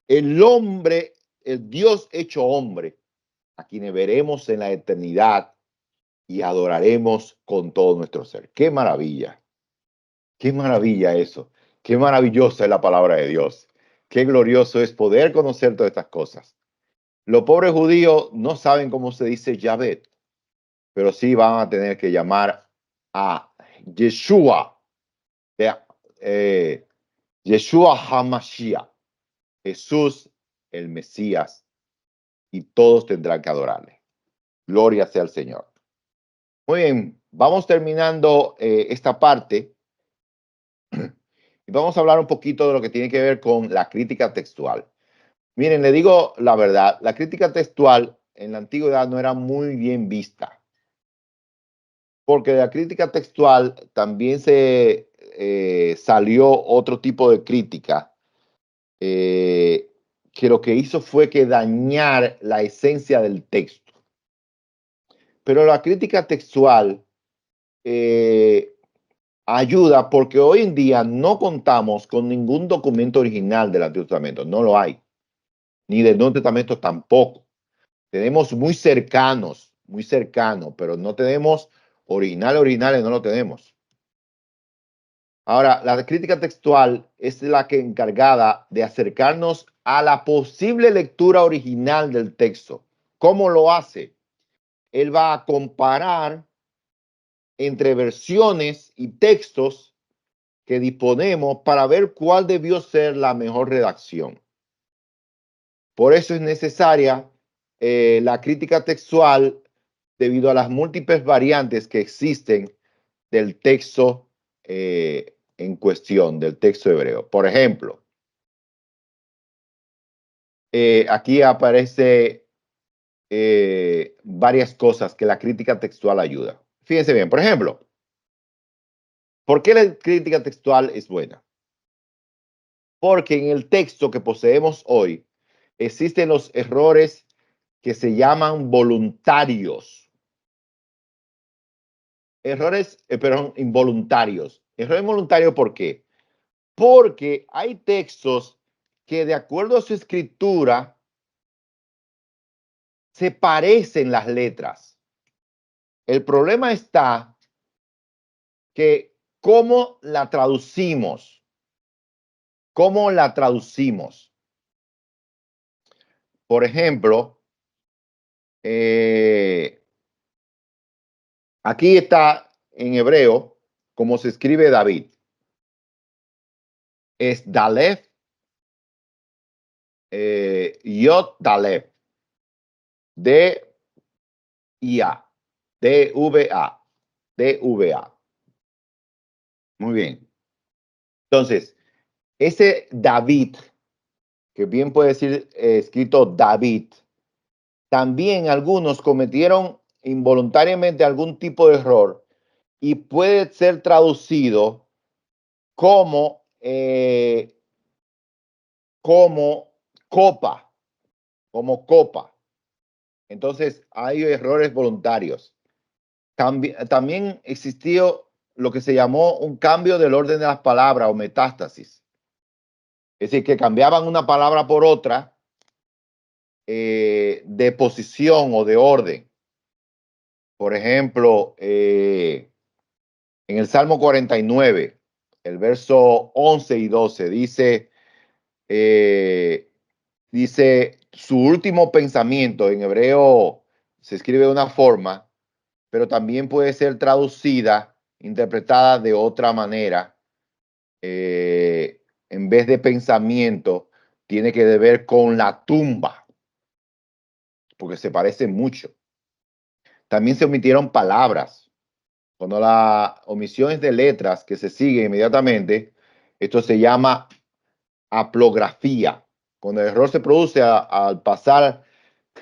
el hombre, el Dios hecho hombre, a quienes veremos en la eternidad y adoraremos con todo nuestro ser. ¡Qué maravilla! ¡Qué maravilla eso! ¡Qué maravillosa es la palabra de Dios! ¡Qué glorioso es poder conocer todas estas cosas! Los pobres judíos no saben cómo se dice Yahvé, pero sí van a tener que llamar a Yeshua, Yeshua HaMashiach, Jesús el Mesías, y todos tendrán que adorarle. Gloria sea al Señor. Muy bien, vamos terminando esta parte y vamos a hablar un poquito de lo que tiene que ver con la crítica textual. Miren, le digo la verdad, la crítica textual en la antigüedad no era muy bien vista, porque de la crítica textual también se salió otro tipo de crítica que lo que hizo fue que dañar la esencia del texto. Pero la crítica textual ayuda porque hoy en día no contamos con ningún documento original del Antiguo Testamento, no lo hay, ni del Nuevo Testamento tampoco. Tenemos muy cercanos, pero no tenemos originales, no lo tenemos. Ahora, la crítica textual es la que encargada de acercarnos a la posible lectura original del texto. ¿Cómo lo hace? Él va a comparar entre versiones y textos que disponemos para ver cuál debió ser la mejor redacción. Por eso es necesaria la crítica textual debido a las múltiples variantes que existen del texto en cuestión, del texto hebreo. Por ejemplo, aquí aparece varias cosas que la crítica textual ayuda. Fíjense bien, por ejemplo, ¿por qué la crítica textual es buena? Porque en el texto que poseemos hoy existen los errores que se llaman voluntarios. Errores, perdón, involuntarios. Errores involuntarios, ¿por qué? Porque hay textos que de acuerdo a su escritura se parecen las letras. El problema está que cómo la traducimos. ¿Cómo la traducimos? Por ejemplo, aquí está en hebreo como se escribe David. Es Dalef, Yod Dalef, D-I-A, D-V-A, D-V-A. Muy bien. Entonces, ese David, que bien puede decir escrito David, también algunos cometieron involuntariamente algún tipo de error y puede ser traducido como copa, como copa. Entonces hay errores voluntarios. También existió lo que se llamó un cambio del orden de las palabras o metástasis. Es decir, que cambiaban una palabra por otra de posición o de orden. Por ejemplo, en el Salmo 49, el verso 11 y 12, dice, su último pensamiento en hebreo se escribe de una forma, pero también puede ser traducida, interpretada de otra manera. En vez de pensamiento, tiene que ver con la tumba, porque se parecen mucho. También se omitieron palabras. Cuando la omisión es de letras que se siguen inmediatamente, esto se llama aplografía. Cuando el error se produce al pasar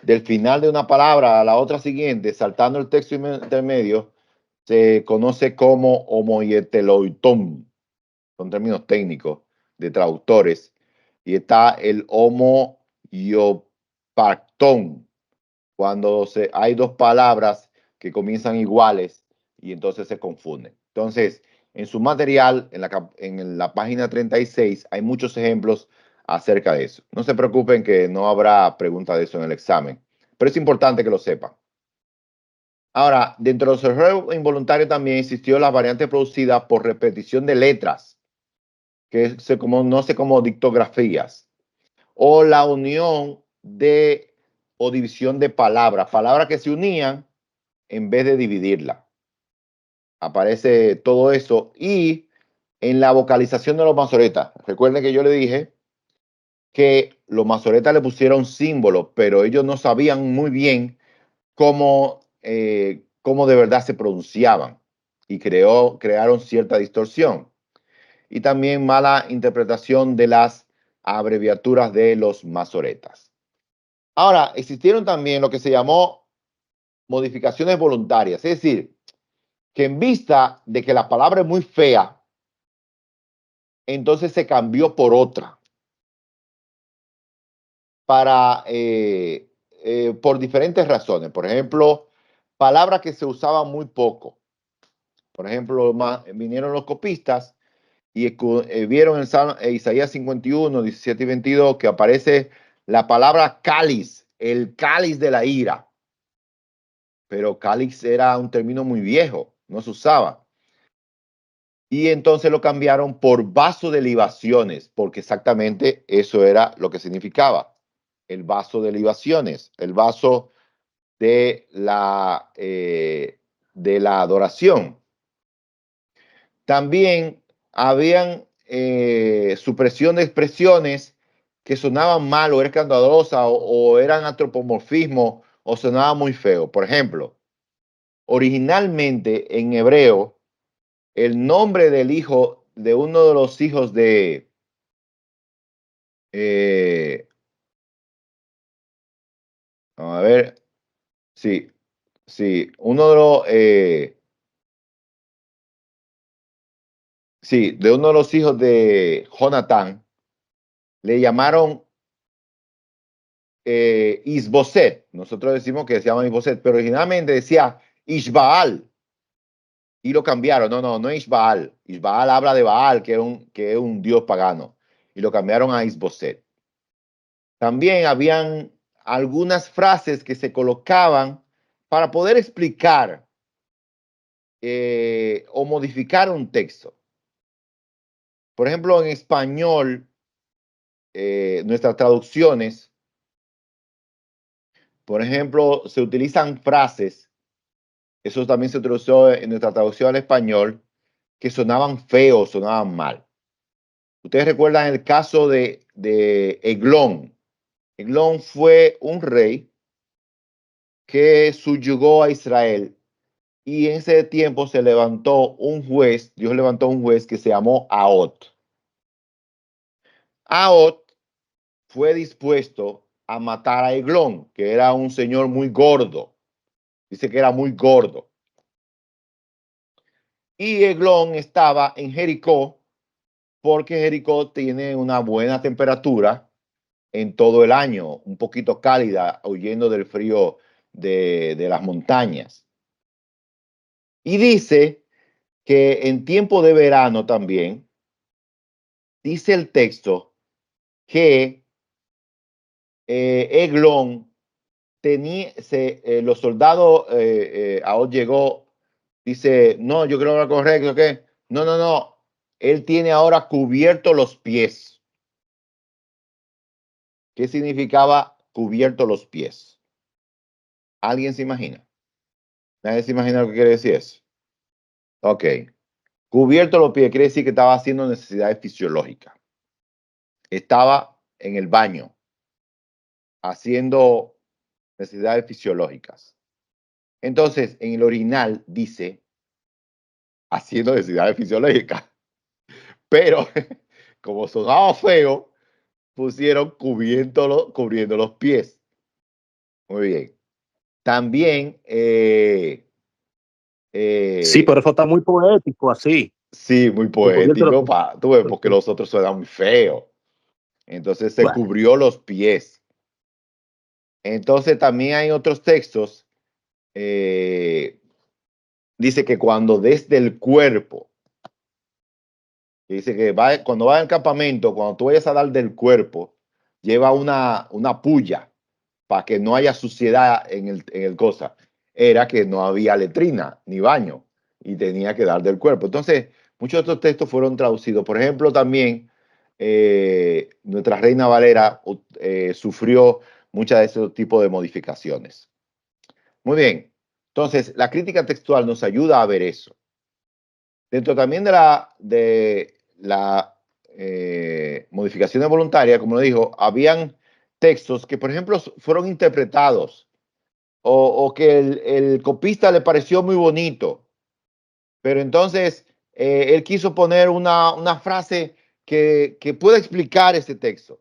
del final de una palabra a la otra siguiente, saltando el texto intermedio, se conoce como homoieteloiton. Son términos técnicos de traductores. Y está el homoiopactón, cuando hay dos palabras que comienzan iguales y entonces se confunden. Entonces, en su material, en la página 36, hay muchos ejemplos acerca de eso. No se preocupen que no habrá preguntas de eso en el examen, pero es importante que lo sepan. Ahora, dentro de los errores involuntarios también existió la variante producida por repetición de letras, que se conoce como dictografías, o la unión o división de palabras que se unían en vez de dividirla. Aparece todo eso. Y en la vocalización de los masoretas, recuerden que yo le dije que los masoretas le pusieron símbolos, pero ellos no sabían muy bien cómo de verdad se pronunciaban y crearon cierta distorsión. Y también mala interpretación de las abreviaturas de los masoretas. Ahora, existieron también lo que se llamó modificaciones voluntarias, es decir, que en vista de que la palabra es muy fea, entonces se cambió por otra por diferentes razones. Por ejemplo, palabras que se usaban muy poco. Por ejemplo, vinieron los copistas y vieron en Isaías 51, 17 y 22 que aparece la palabra cáliz, el cáliz de la ira. Pero cáliz era un término muy viejo, no se usaba. Y entonces lo cambiaron por vaso de libaciones, porque exactamente eso era lo que significaba. El vaso de libaciones, el vaso de la adoración. También habían supresión de expresiones que sonaban mal o eran escandalosas o eran antropomorfismo o sonaban muy feo. Por ejemplo, originalmente en hebreo, el nombre del hijo, de uno de los hijos de a ver, sí, uno de los de uno de los hijos de Jonatán, le llamaron Isboset. Nosotros decimos que se llama Isboset, pero originalmente decía Ishbaal. Y lo cambiaron. No es Ishbaal. Ishbaal habla de Baal, que es un dios pagano. Y lo cambiaron a Isboset. También habían algunas frases que se colocaban para poder explicar o modificar un texto. Por ejemplo, en español, nuestras traducciones, por ejemplo, se utilizan frases, eso también se utilizó en nuestra traducción al español, que sonaban feos, sonaban mal. Ustedes recuerdan el caso de Eglón. Eglón fue un rey que subyugó a Israel y en ese tiempo se levantó un juez, Dios levantó un juez que se llamó Ahot. Ahot fue dispuesto a matar a Eglón, que era un señor muy gordo. Dice que era muy gordo. Y Eglón estaba en Jericó porque Jericó tiene una buena temperatura en todo el año, un poquito cálida, huyendo del frío de las montañas. Y dice que en tiempo de verano también, dice el texto que Eglón los soldados, Ahod llegó, dice, no, yo creo que era correcto, ¿qué? No, no, no. Él tiene ahora cubierto los pies. ¿Qué significaba cubierto los pies? ¿Alguien se imagina? ¿Nadie se imagina lo que quiere decir eso? Ok. Cubierto los pies quiere decir que estaba haciendo necesidades fisiológicas. Estaba en el baño haciendo necesidades fisiológicas. Entonces, en el original dice haciendo necesidades fisiológicas. Pero, como sonaba feo, pusieron cubriendo los pies. Muy bien. También, Sí, pero eso está muy poético así. sí, muy poético, tú ves, porque los otros suenan muy feos. Entonces se Bueno. cubrió los pies. Entonces también hay otros textos. Dice que cuando desde el cuerpo, dice que cuando va al campamento, cuando tú vayas a dar del cuerpo, lleva una puya para que no haya suciedad en el cosa. Era que no había letrina ni baño y tenía que dar del cuerpo. Entonces, muchos de estos textos fueron traducidos. Por ejemplo, también nuestra Reina Valera sufrió muchas de esos tipos de modificaciones. Muy bien. Entonces, la crítica textual nos ayuda a ver eso. Dentro también de la modificación voluntaria, como lo dijo, habían textos que, por ejemplo, fueron interpretados o que el copista le pareció muy bonito, pero entonces él quiso poner una frase que pueda explicar ese texto.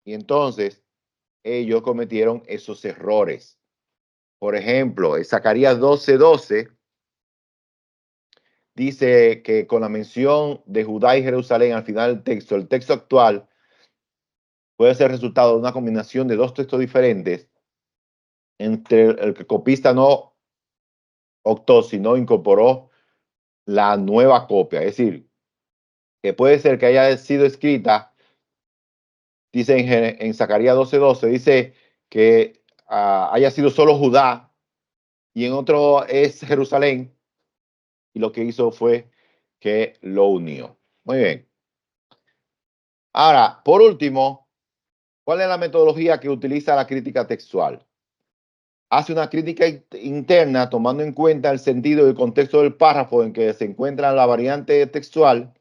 Y entonces ellos cometieron esos errores. Por ejemplo, en Zacarías 12:12 dice que con la mención de Judá y Jerusalén al final del texto, el texto actual puede ser resultado de una combinación de dos textos diferentes entre el que el copista no optó, sino incorporó la nueva copia. Es decir, que puede ser que haya sido escrita, dice en Zacarías 12:12, dice que haya sido solo Judá y en otro es Jerusalén, y lo que hizo fue que lo unió. Muy bien. Ahora, por último, ¿cuál es la metodología que utiliza la crítica textual? Hace una crítica interna tomando en cuenta el sentido y el contexto del párrafo en que se encuentra la variante textual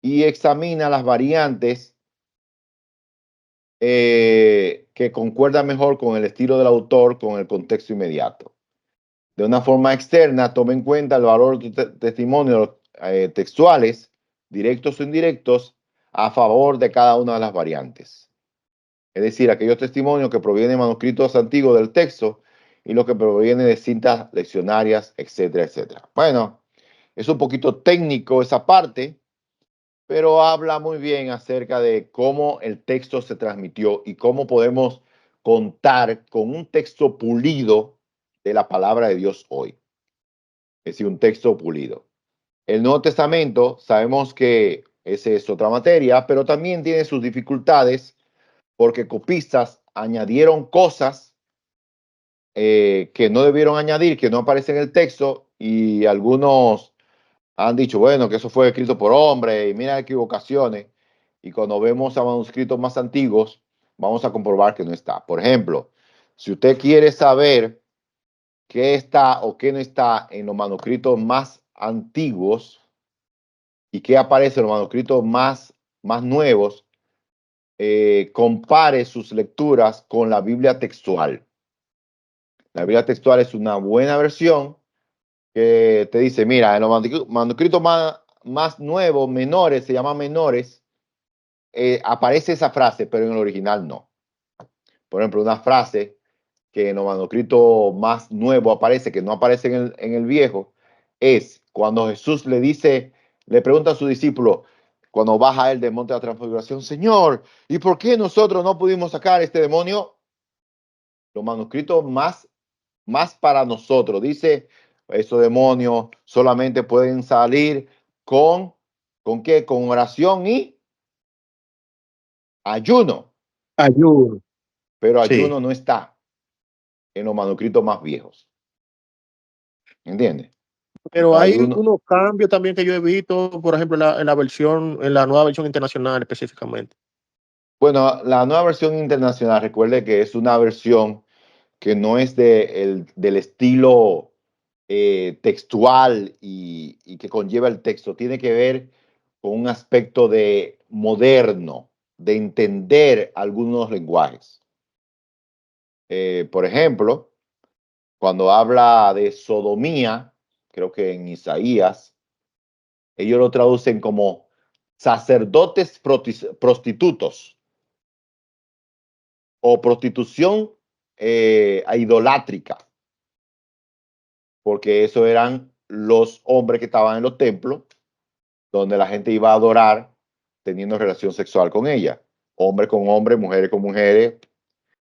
y examina las variantes que concuerdan mejor con el estilo del autor, con el contexto inmediato. De una forma externa, toma en cuenta el valor de testimonios textuales, directos o indirectos, a favor de cada una de las variantes. Es decir, aquellos testimonios que provienen de manuscritos antiguos del texto y los que provienen de cintas leccionarias, etcétera, etcétera. Bueno, es un poquito técnico esa parte, pero habla muy bien acerca de cómo el texto se transmitió y cómo podemos contar con un texto pulido de la palabra de Dios hoy. Es decir, un texto pulido. El Nuevo Testamento, sabemos que esa es otra materia, pero también tiene sus dificultades porque copistas añadieron cosas que no debieron añadir, que no aparecen en el texto, y algunos han dicho, bueno, que eso fue escrito por hombre, y mira equivocaciones, y cuando vemos a manuscritos más antiguos, vamos a comprobar que no está. Por ejemplo, si usted quiere saber qué está o qué no está en los manuscritos más antiguos, y qué aparece en los manuscritos más nuevos, compare sus lecturas con la Biblia textual. La Biblia textual es una buena versión que te dice, mira, en los manuscritos más nuevos, menores, se llaman menores, aparece esa frase, pero en el original no. Por ejemplo, una frase que en los manuscritos más nuevos aparece, que no aparece en el viejo, es cuando Jesús le pregunta a su discípulo, cuando baja él del monte de la transfiguración, Señor, ¿y por qué nosotros no pudimos sacar este demonio? Los manuscritos más para nosotros. Dice, esos demonios solamente pueden salir ¿con qué? Con oración y ayuno. Ayuno. Pero Sí. ayuno no está. en los manuscritos más viejos. ¿Entiendes? Pero hay Algunos, unos cambios también que yo he visto, por ejemplo, en la nueva versión internacional específicamente. bueno, la nueva versión internacional, recuerde que es una versión que no es del estilo textual y que conlleva el texto. Tiene que ver con un aspecto de moderno, de entender algunos lenguajes. Por ejemplo, cuando habla de sodomía, creo que en Isaías, ellos lo traducen como sacerdotes prostitutos o prostitución idolátrica, porque eso eran los hombres que estaban en los templos, donde la gente iba a adorar teniendo relación sexual con ella, hombre con hombre, mujeres con mujeres.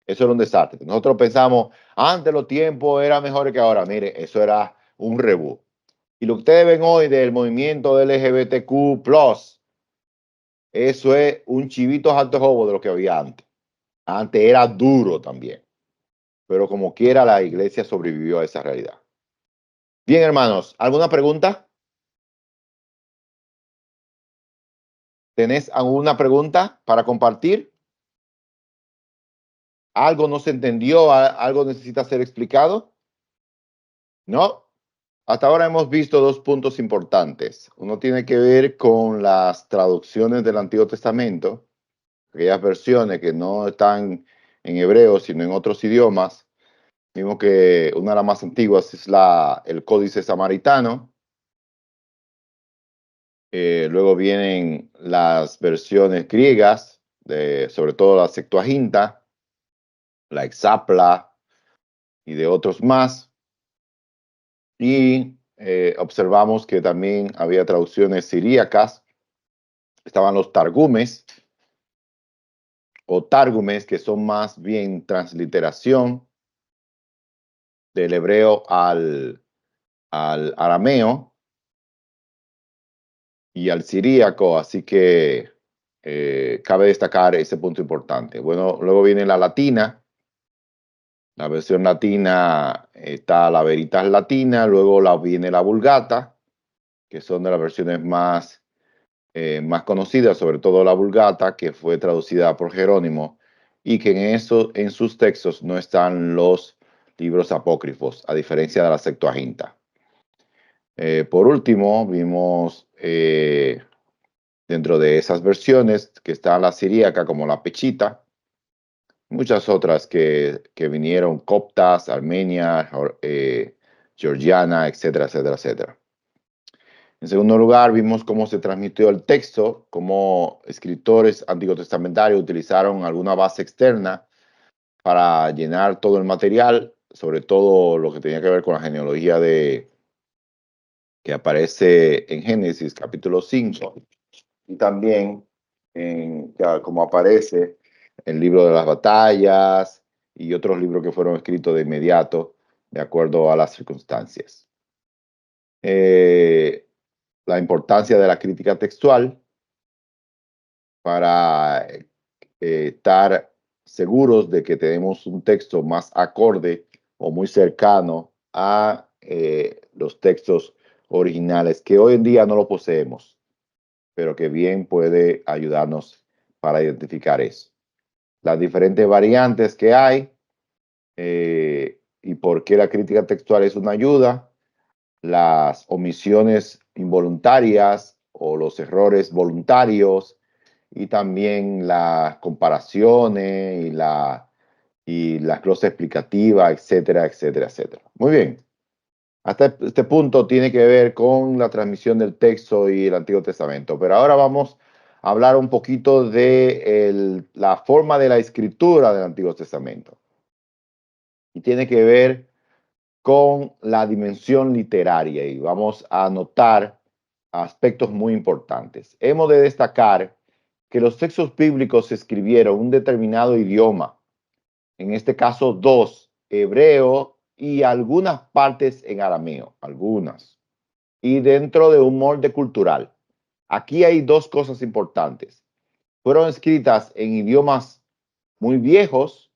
Eso era un desastre. Nosotros pensamos, antes los tiempos eran mejores que ahora. Mire, eso era un rebú. Y lo que ustedes ven hoy del movimiento LGBTQ+, eso es un chivito alto jobo de lo que había antes. Antes era duro también. Pero como quiera, la iglesia sobrevivió a esa realidad. Bien, hermanos, ¿alguna pregunta? ¿Tenés alguna pregunta para compartir? ¿Algo no se entendió? ¿Algo necesita ser explicado? ¿No? Hasta ahora hemos visto dos puntos importantes. Uno tiene que ver con las traducciones del Antiguo Testamento, aquellas versiones que no están en hebreo, sino en otros idiomas. Vimos que una de las más antiguas es el Códice Samaritano. Luego vienen las versiones griegas, sobre todo la Septuaginta, la Exapla y de otros más. Y observamos que también había traducciones siríacas. Estaban los targumes o tárgumes, que son más bien transliteración del hebreo al arameo y al siríaco. Así que cabe destacar ese punto importante. Bueno, luego viene la latina. La versión latina está la Veritas Latina, luego viene la Vulgata, que son de las versiones más conocidas, sobre todo la Vulgata, que fue traducida por Jerónimo, y que en sus textos no están los libros apócrifos, a diferencia de la Septuaginta. Por último, vimos dentro de esas versiones que está la siríaca como la Pechita, muchas otras que vinieron, coptas, armenia, georgiana, etcétera, etcétera, etcétera. En segundo lugar, vimos cómo se transmitió el texto, cómo escritores antigotestamentarios utilizaron alguna base externa para llenar todo el material, sobre todo lo que tenía que ver con la genealogía que aparece en Génesis capítulo 5, y también como aparece el libro de las batallas y otros libros que fueron escritos de inmediato, de acuerdo a las circunstancias. La importancia de la crítica textual para estar seguros de que tenemos un texto más acorde o muy cercano a los textos originales, que hoy en día no lo poseemos, pero que bien puede ayudarnos para identificar eso. Las diferentes variantes que hay y por qué la crítica textual es una ayuda, las omisiones involuntarias o los errores voluntarios, y también las comparaciones y la glosa explicativa, etcétera, etcétera, etcétera. Muy bien. Hasta este punto tiene que ver con la transmisión del texto y el Antiguo Testamento. Pero ahora vamos a hablar un poquito de la forma de la escritura del Antiguo Testamento. Y tiene que ver con la dimensión literaria. Y vamos a notar aspectos muy importantes. Hemos de destacar que los textos bíblicos se escribieron en un determinado idioma. En este caso, dos, hebreo y algunas partes en arameo, algunas, y dentro de un molde cultural. Aquí hay dos cosas importantes. Fueron escritas en idiomas muy viejos,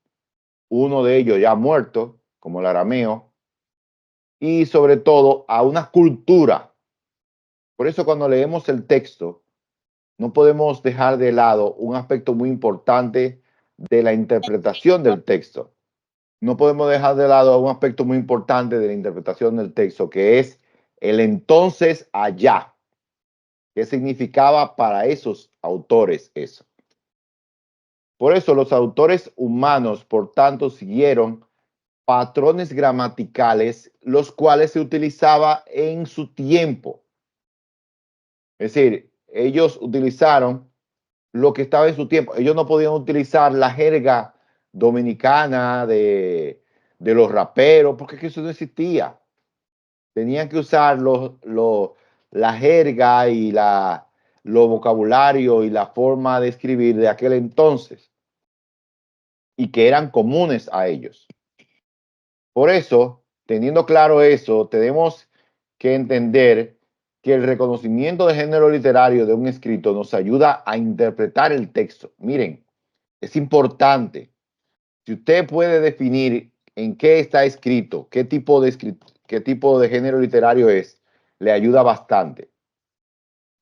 uno de ellos ya muerto, como el arameo, y sobre todo a una cultura. Por eso cuando leemos el texto, no podemos dejar de lado un aspecto muy importante de la interpretación del texto. No podemos dejar de lado un aspecto muy importante de la interpretación del texto, que es el entonces allá. ¿Qué significaba para esos autores eso? Por eso los autores humanos, por tanto, siguieron patrones gramaticales, los cuales se utilizaba en su tiempo. Es decir, ellos utilizaron lo que estaba en su tiempo. Ellos no podían utilizar la jerga dominicana de los raperos, porque eso no existía. Tenían que usar la jerga y lo vocabulario y la forma de escribir de aquel entonces, y que eran comunes a ellos. Por eso, teniendo claro eso, tenemos que entender que el reconocimiento de género literario de un escrito nos ayuda a interpretar el texto. Miren, es importante. Si usted puede definir en qué está escrito, qué tipo de género literario es, le ayuda bastante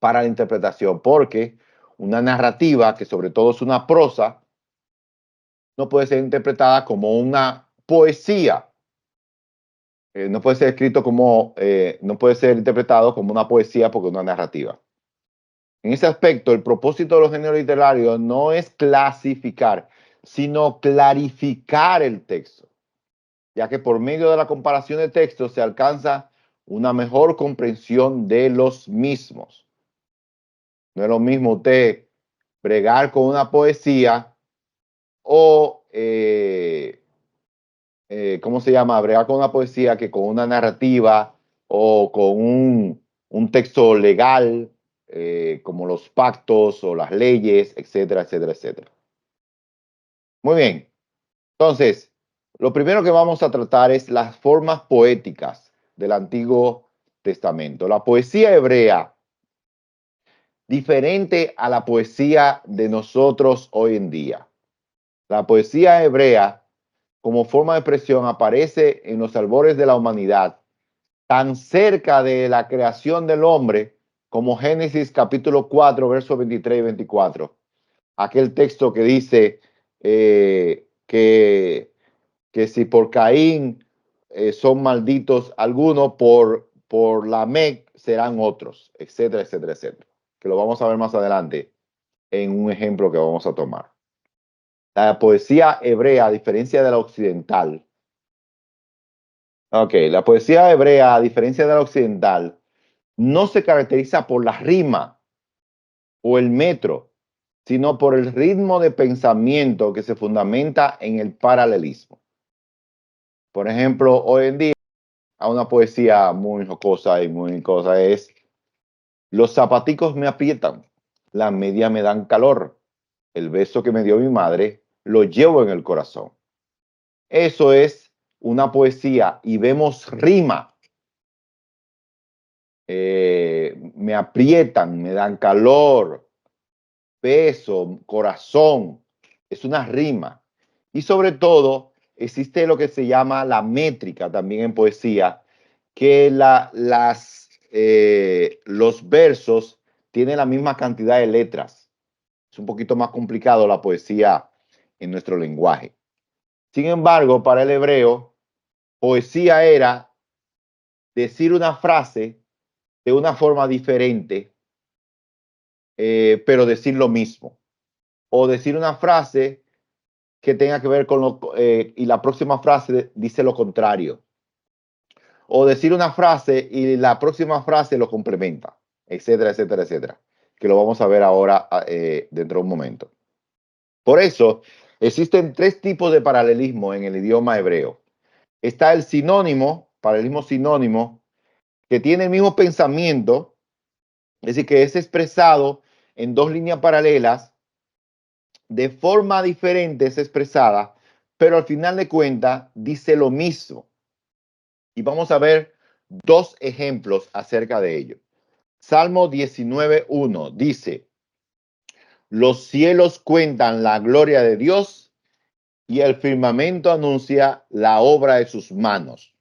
para la interpretación, porque una narrativa, que sobre todo es una prosa, no puede ser interpretada como una poesía. No puede ser escrito como, no puede ser interpretado como una poesía porque es una narrativa. En ese aspecto, el propósito de los géneros literarios no es clasificar, sino clarificar el texto, ya que por medio de la comparación de textos se alcanza una mejor comprensión de los mismos. No es lo mismo usted bregar con una poesía o, ¿cómo se llama? Bregar con una poesía que con una narrativa o con un texto legal, como los pactos o las leyes, etcétera, etcétera, etcétera. Muy bien. Entonces, lo primero que vamos a tratar es las formas poéticas del Antiguo Testamento. La poesía hebrea, diferente a la poesía de nosotros hoy en día. La poesía hebrea, como forma de expresión, aparece en los albores de la humanidad, tan cerca de la creación del hombre como Génesis capítulo 4, versos 23 y 24. Aquel texto que dice que si por Caín son malditos algunos, por Lamec serán otros, etcétera, etcétera, etcétera. Que lo vamos a ver más adelante en un ejemplo que vamos a tomar. La poesía hebrea, a diferencia de la occidental, la poesía hebrea, a diferencia de la occidental, no se caracteriza por la rima o el metro, sino por el ritmo de pensamiento que se fundamenta en el paralelismo. Por ejemplo, hoy en día, a una poesía muy jocosa y muy cosa es: los zapaticos me aprietan, las medias me dan calor, el beso que me dio mi madre lo llevo en el corazón. Eso es una poesía y vemos rima. Me aprietan, me dan calor, beso, corazón. Es una rima. Y sobre todo, existe lo que se llama la métrica también en poesía, que los versos tienen la misma cantidad de letras. Es un poquito más complicado la poesía en nuestro lenguaje. Sin embargo, para el hebreo, poesía era decir una frase de una forma diferente, pero decir lo mismo. O decir una frase que tenga que ver con y la próxima frase dice lo contrario. O decir una frase y la próxima frase lo complementa, etcétera, etcétera, etcétera. Que lo vamos a ver ahora dentro de un momento. Por eso, existen tres tipos de paralelismo en el idioma hebreo. Está el sinónimo, paralelismo sinónimo, que tiene el mismo pensamiento, es decir, que es expresado en dos líneas paralelas, de forma diferente es expresada, pero al final de cuentas dice lo mismo. Y vamos a ver dos ejemplos acerca de ello. Salmo 19:1 dice: los cielos cuentan la gloria de Dios y el firmamento anuncia la obra de sus manos.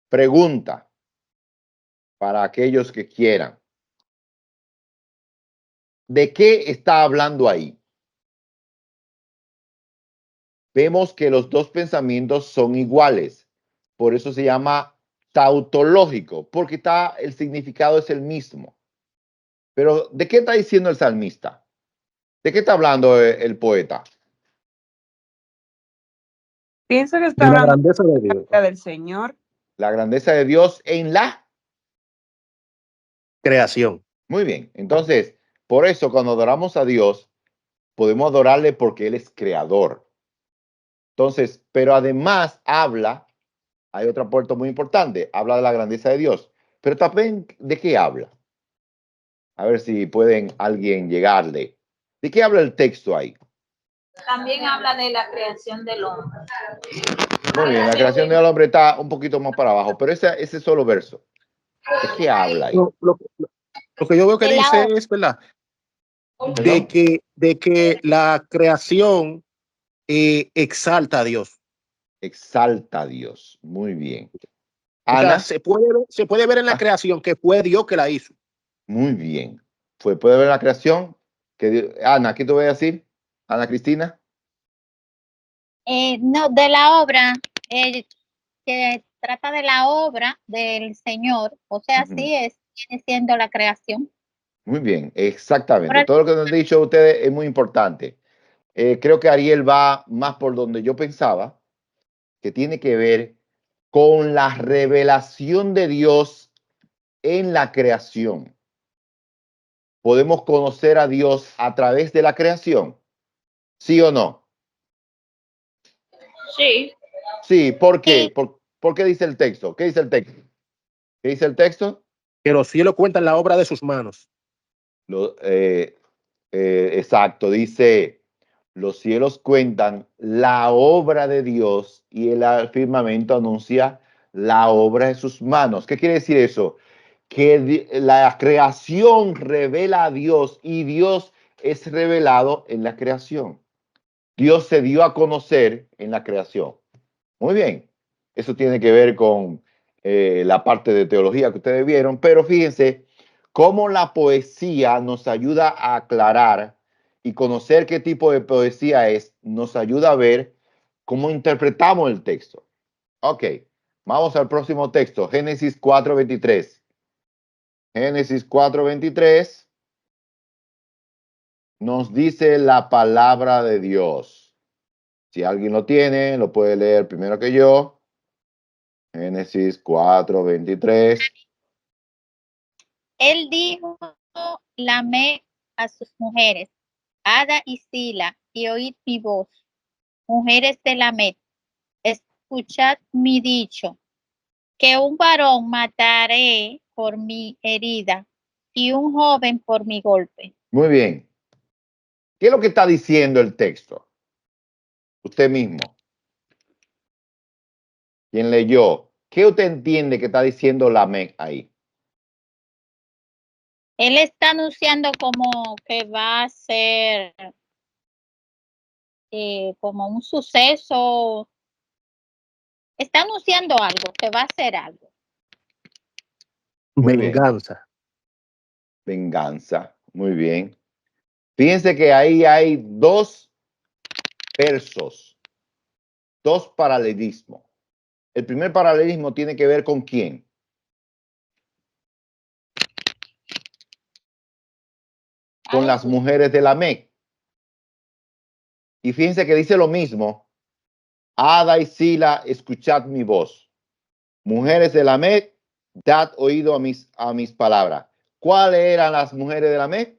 Pregunta para aquellos que quieran. ¿De qué está hablando ahí? Vemos que los dos pensamientos son iguales. Por eso se llama tautológico, porque el significado es el mismo. Pero, ¿de qué está diciendo el salmista? ¿De qué está hablando el poeta? Pienso que De está la hablando grandeza de Dios. del Señor. La grandeza de Dios en la... Creación. Muy bien. Entonces, por eso cuando adoramos a Dios, podemos adorarle porque Él es creador. Entonces, pero además habla, hay otro puerto muy importante, habla de la grandeza de Dios. Pero también, ¿de qué habla? A ver si pueden alguien llegarle. ¿De qué habla el texto ahí? También habla de la creación del hombre. Muy bien, la creación del hombre está un poquito más para abajo, pero ese solo verso. ¿De qué habla ahí? Lo que yo veo que De la dice obra. es, ¿verdad? ¿Perdón? De que la creación exalta a Dios. Exalta a Dios. Muy bien. O sea, Ana, se puede ver en la creación que fue Dios que la hizo. muy bien. ¿Puede ver la creación? Ana, ¿qué te voy a decir? Ana Cristina. No, de la obra, que trata de la obra del Señor, o sea, Ujú. sí es, viene siendo la creación. Muy bien, exactamente. Ahora, Todo lo que nos han dicho ustedes es muy importante. Creo que Ariel va más por donde yo pensaba, que tiene que ver con la revelación de Dios en la creación. ¿Podemos conocer a Dios a través de la creación? ¿Sí o no? Sí. Sí, ¿por qué? sí, ¿Por qué dice el texto? ¿Qué dice el texto? ¿Qué dice el texto? Que los cielos cuentan la obra de sus manos. Lo- eh, exacto, dice, los cielos cuentan la obra de Dios y el firmamento anuncia la obra de sus manos. ¿Qué quiere decir eso? Que la creación revela a Dios y Dios es revelado en la creación. Dios se dio a conocer en la creación. Muy bien, eso tiene que ver con la parte de teología que ustedes vieron, pero fíjense cómo la poesía nos ayuda a aclarar y conocer qué tipo de poesía es, nos ayuda a ver cómo interpretamos el texto. Ok, vamos al próximo texto, Génesis 4:23. Génesis 4:23 nos dice la palabra de Dios. Si alguien lo tiene, lo puede leer primero que yo. Génesis 4:23. él dijo, Lamé a sus mujeres, Ada y Sila, y oíd mi voz, mujeres de Lamé, escuchad mi dicho, que un varón mataré por mi herida y un joven por mi golpe. Muy bien. ¿Qué es lo que está diciendo el texto? Usted mismo. Quien leyó. ¿Qué usted entiende que está diciendo Lamec ahí? Él está anunciando como que va a ser como un suceso. Está anunciando algo, que va a ser algo. Muy bien. Venganza. Venganza. Muy bien. Fíjense que ahí hay dos versos, dos paralelismos. El primer paralelismo tiene que ver con quién. Con las mujeres de Lamec. Y fíjense que dice lo mismo. Ada y Sila, escuchad mi voz. Mujeres de Lamec, dad oído a mis palabras. ¿Cuáles eran las mujeres de Lamec?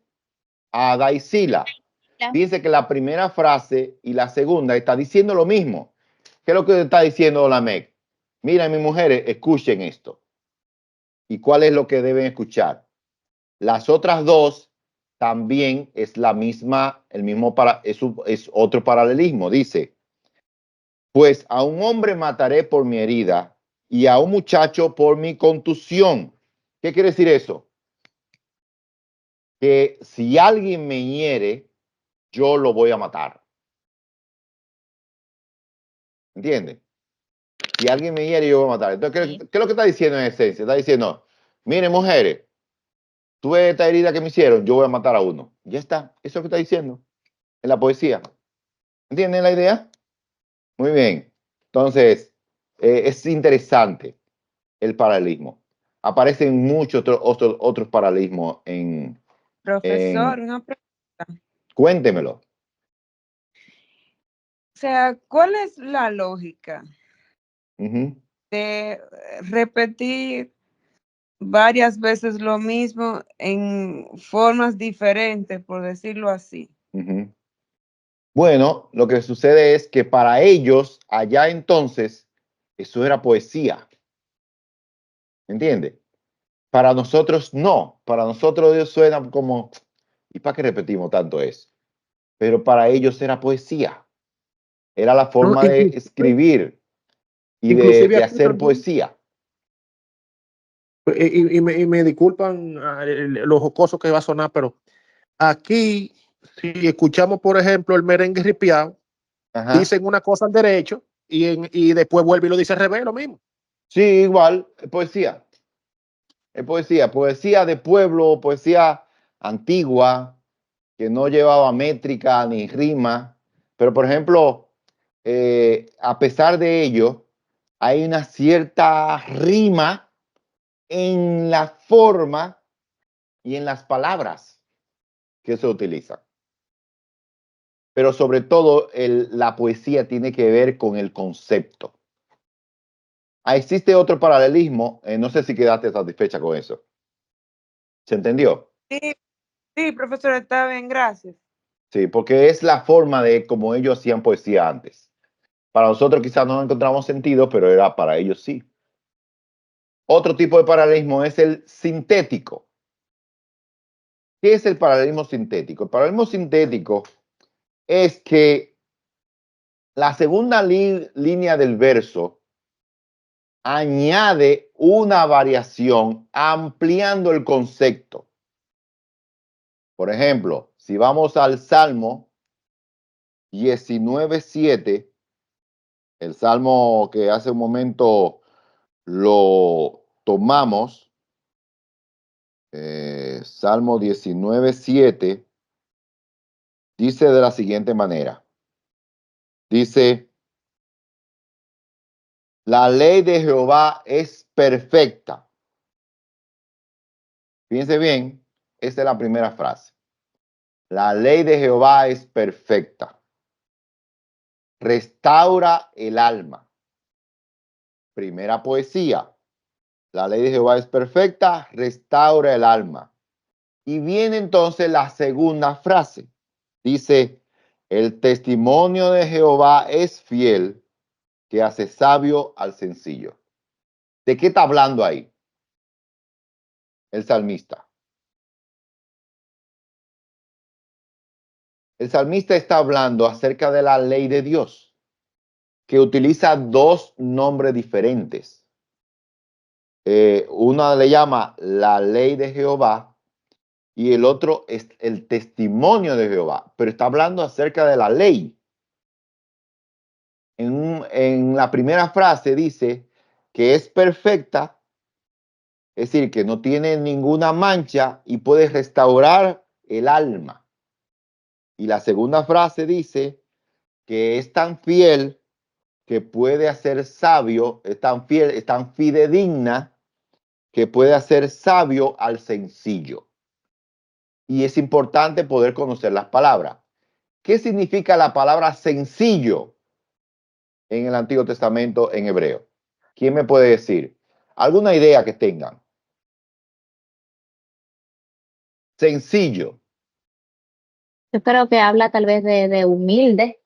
Ada y Sila. Fíjense que la primera frase y la segunda está diciendo lo mismo. ¿Qué es lo que está diciendo Lamec? Miren, mis mujeres, escuchen esto. ¿Y cuál es lo que deben escuchar? Las otras dos también es la misma, es otro paralelismo. Dice, pues a un hombre mataré por mi herida y a un muchacho por mi contusión. ¿Qué quiere decir eso? Que si alguien me hiere, yo lo voy a matar. ¿Entiendes? Si alguien me hiere, yo voy a matar. Entonces, ¿qué es lo que está diciendo en esencia? Está diciendo, miren, mujeres, tú ves esta herida que me hicieron, yo voy a matar a uno. Ya está. Eso es lo que está diciendo en la poesía. ¿Entienden la idea? Muy bien. Entonces, es interesante el paralelismo. Aparecen muchos otros paralelismos Profesor, una pregunta. Cuéntemelo. O sea, ¿cuál es la lógica Ujú, de repetir varias veces lo mismo en formas diferentes, por decirlo así? ujú. Bueno, lo que sucede es que para ellos, allá entonces, eso era poesía. ¿Entiende? Para nosotros no. Para nosotros Dios suena como, ¿y para qué repetimos tanto eso? Pero para ellos era poesía. Era la No, forma de escribir y inclusive de aquí hacer también. poesía. Y me disculpan lo jocoso que va a sonar, pero aquí, si escuchamos, por ejemplo, el merengue ripiado, Ajá. dicen una cosa al derecho y después vuelve y lo dice al revés, lo mismo. Sí, igual, es poesía. Es poesía. Poesía de pueblo, poesía antigua, que no llevaba métrica ni rima. Pero, por ejemplo, a pesar de ello, hay una cierta rima en la forma y en las palabras que se utilizan. Pero sobre todo, la poesía tiene que ver con el concepto. Existe otro paralelismo, no sé si quedaste satisfecha con eso. ¿Se entendió? Sí, sí, profesor, está bien, gracias. Sí, porque es la forma de cómo ellos hacían poesía antes. Para nosotros quizás no encontramos sentido, pero era para ellos sí. Otro tipo de paralelismo es el sintético. ¿Qué es el paralelismo sintético? El paralelismo sintético es que la segunda línea del verso añade una variación ampliando el concepto. Por ejemplo, si vamos al Salmo 19:7, el Salmo que hace un momento lo tomamos, Salmo 19:7, dice de la siguiente manera. Dice, la ley de Jehová es perfecta. Fíjense bien, esta es la primera frase. La ley de Jehová es perfecta. Restaura el alma. Primera poesía. La ley de Jehová es perfecta, restaura el alma. Y viene entonces la segunda frase. Dice, el testimonio de Jehová es fiel, que hace sabio al sencillo. ¿De qué está hablando ahí el salmista? El salmista está hablando acerca de la ley de Dios, que utiliza dos nombres diferentes. Una le llama la ley de Jehová y el otro es el testimonio de Jehová, pero está hablando acerca de la ley. En la primera frase dice que es perfecta, es decir, que no tiene ninguna mancha y puede restaurar el alma. Y la segunda frase dice que es tan fiel que puede hacer sabio, es tan fiel, es tan fidedigna que puede hacer sabio al sencillo. Y es importante poder conocer las palabras. ¿Qué significa la palabra sencillo en el Antiguo Testamento en hebreo? ¿Quién me puede decir? ¿Alguna idea que tengan? Sencillo, Yo creo que habla tal vez de humilde.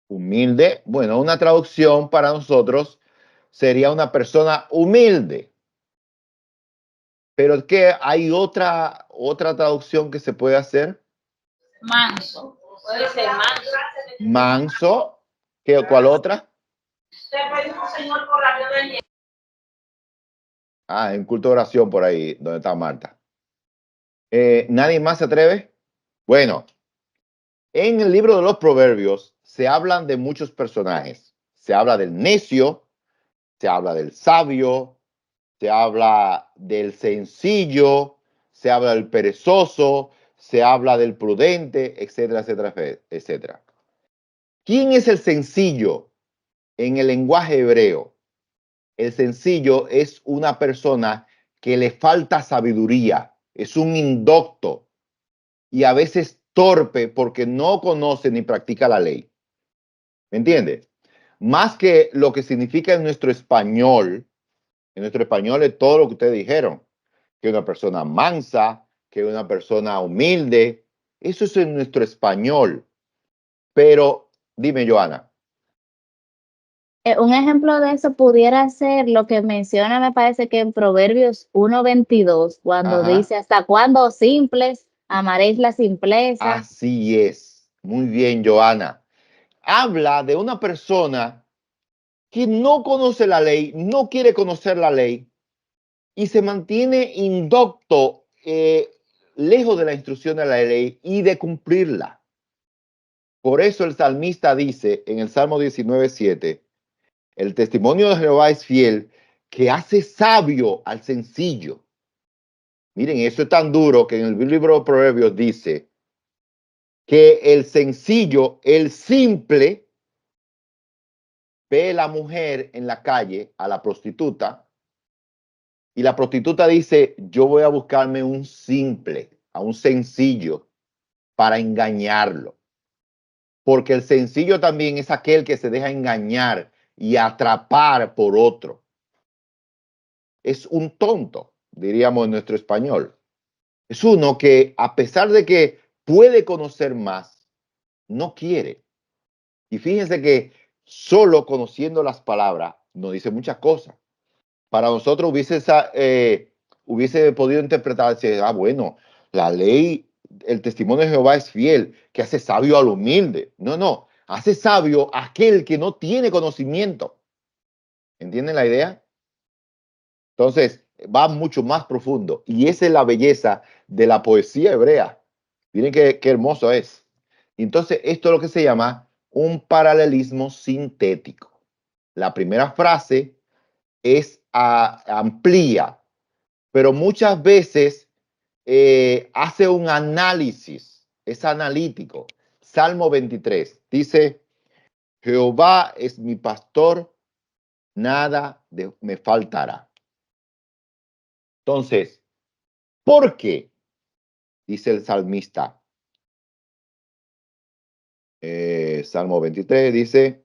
humilde. Bueno, una traducción para nosotros sería una persona humilde. Pero es que hay otra traducción que se puede hacer. Manso. Puede ser manso. Manso. ¿Cuál otra? En culto de oración por ahí, donde está Marta. ¿Nadie más se atreve? Bueno, en el libro de los Proverbios se hablan de muchos personajes. Se habla del necio, se habla del sabio, se habla del sencillo, se habla del perezoso, se habla del prudente, etcétera, etcétera, etcétera. ¿Quién es el sencillo en el lenguaje hebreo? El sencillo es una persona que le falta sabiduría, es un indocto y a veces torpe porque no conoce ni practica la ley. ¿Me entiendes? Más que lo que significa en nuestro español es todo lo que ustedes dijeron, que una persona mansa, que una persona humilde, eso es en nuestro español. Pero dime, Joana. Un ejemplo de eso pudiera ser lo que menciona, me parece que en Proverbios 1:22, cuando Ajá. dice, ¿hasta cuándo simples amaréis la simpleza? Así es. Muy bien, Joana. Habla de una persona que no conoce la ley, no quiere conocer la ley y se mantiene indocto, lejos de la instrucción de la ley y de cumplirla. Por eso el salmista dice en el Salmo 19:7, el testimonio de Jehová es fiel, que hace sabio al sencillo. Miren, eso es tan duro que en el libro de Proverbios dice que el sencillo, el simple, ve a la mujer en la calle, a la prostituta, y la prostituta dice, yo voy a buscarme un simple, a un sencillo, para engañarlo. Porque el sencillo también es aquel que se deja engañar y atrapar por otro. Es un tonto, diríamos en nuestro español. Es uno que, a pesar de que puede conocer más, no quiere. Y fíjense que solo conociendo las palabras nos dice muchas cosas. Para nosotros hubiese podido interpretarse, bueno, la ley, el testimonio de Jehová es fiel, que hace sabio al humilde. No, hace sabio a aquel que no tiene conocimiento. ¿Entienden la idea? Entonces, va mucho más profundo. Y esa es la belleza de la poesía hebrea. Miren qué hermoso es. Entonces, esto es lo que se llama un paralelismo sintético. La primera frase es amplía, pero muchas veces hace un análisis, es analítico. Salmo 23 dice, Jehová es mi pastor, nada me faltará. Entonces, ¿por qué? Dice el salmista. Salmo 23 dice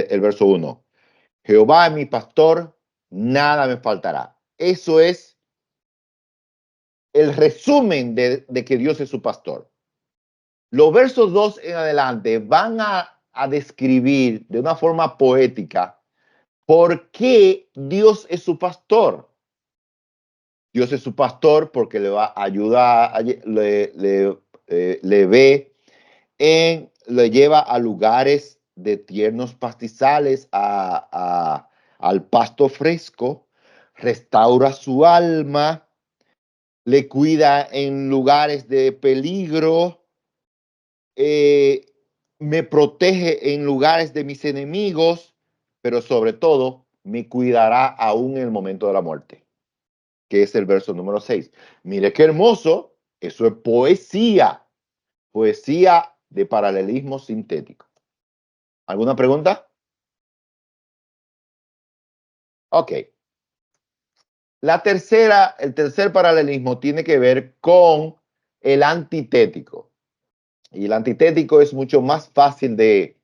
el verso 1, Jehová es mi pastor, nada me faltará. Eso es el resumen de que Dios es su pastor. Los versos 2 en adelante van a describir de una forma poética por qué Dios es su pastor. Dios es su pastor porque le va a ayudar, le ve, le lleva a lugares de tiernos pastizales, al pasto fresco, restaura su alma, le cuida en lugares de peligro, me protege en lugares de mis enemigos, pero sobre todo me cuidará aún en el momento de la muerte, que es el verso número 6. Mire qué hermoso, eso es poesía, poesía de paralelismo sintético. ¿Alguna pregunta? Ok. El tercer paralelismo tiene que ver con el antitético. Y el antitético es mucho más fácil de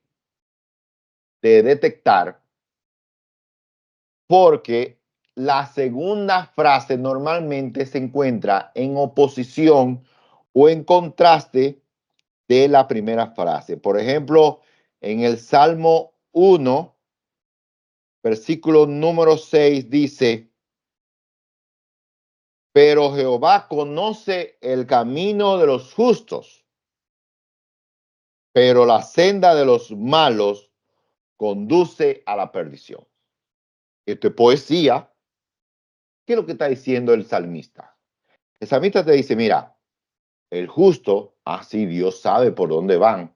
detectar porque la segunda frase normalmente se encuentra en oposición o en contraste de la primera frase. Por ejemplo, en el Salmo 1, versículo número 6 dice, pero Jehová conoce el camino de los justos, pero la senda de los malos conduce a la perdición. Esto es poesía. ¿Qué es lo que está diciendo el salmista? El salmista te dice, mira, el justo, así Dios sabe por dónde van,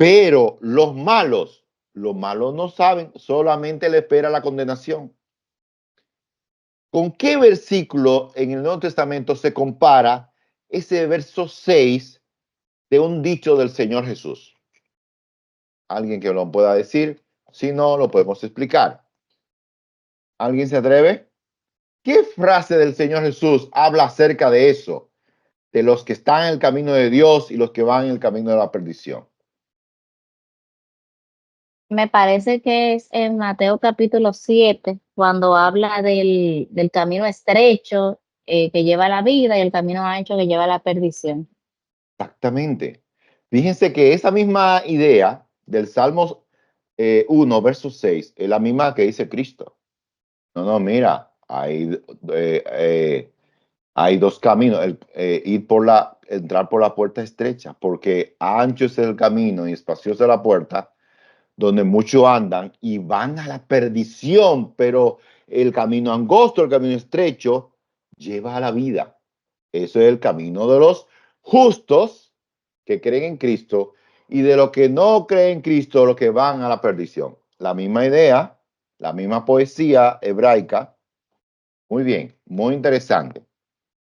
Pero los malos no saben, solamente le espera la condenación. ¿Con qué versículo en el Nuevo Testamento se compara ese verso 6 de un dicho del Señor Jesús? ¿Alguien que lo pueda decir? Si no, lo podemos explicar. ¿Alguien se atreve? ¿Qué frase del Señor Jesús habla acerca de eso? De los que están en el camino de Dios y los que van en el camino de la perdición. Me parece que es en Mateo capítulo 7, cuando habla del camino estrecho que lleva a la vida y el camino ancho que lleva a la perdición. Exactamente. Fíjense que esa misma idea del Salmos 1, verso 6, es la misma que dice Cristo. No, mira, hay dos caminos, entrar por la puerta estrecha, porque ancho es el camino y espaciosa la puerta, donde muchos andan y van a la perdición, pero el camino angosto, el camino estrecho, lleva a la vida. Eso es el camino de los justos que creen en Cristo y de los que no creen en Cristo, los que van a la perdición. La misma idea, la misma poesía hebraica. Muy bien, muy interesante.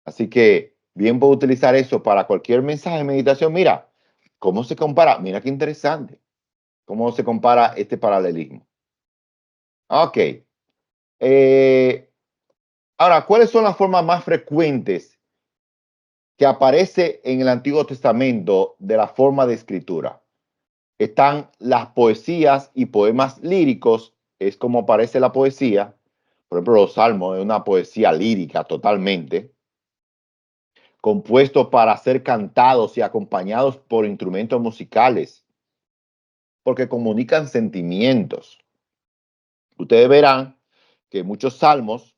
Así que bien puedo utilizar eso para cualquier mensaje de meditación. Mira, ¿cómo se compara? Mira qué interesante. ¿Cómo se compara este paralelismo? Ok. Ahora, ¿cuáles son las formas más frecuentes que aparece en el Antiguo Testamento de la forma de escritura? Están las poesías y poemas líricos, es como aparece la poesía. Por ejemplo, los salmos es una poesía lírica totalmente, compuestos para ser cantados y acompañados por instrumentos musicales, porque comunican sentimientos. Ustedes verán que muchos salmos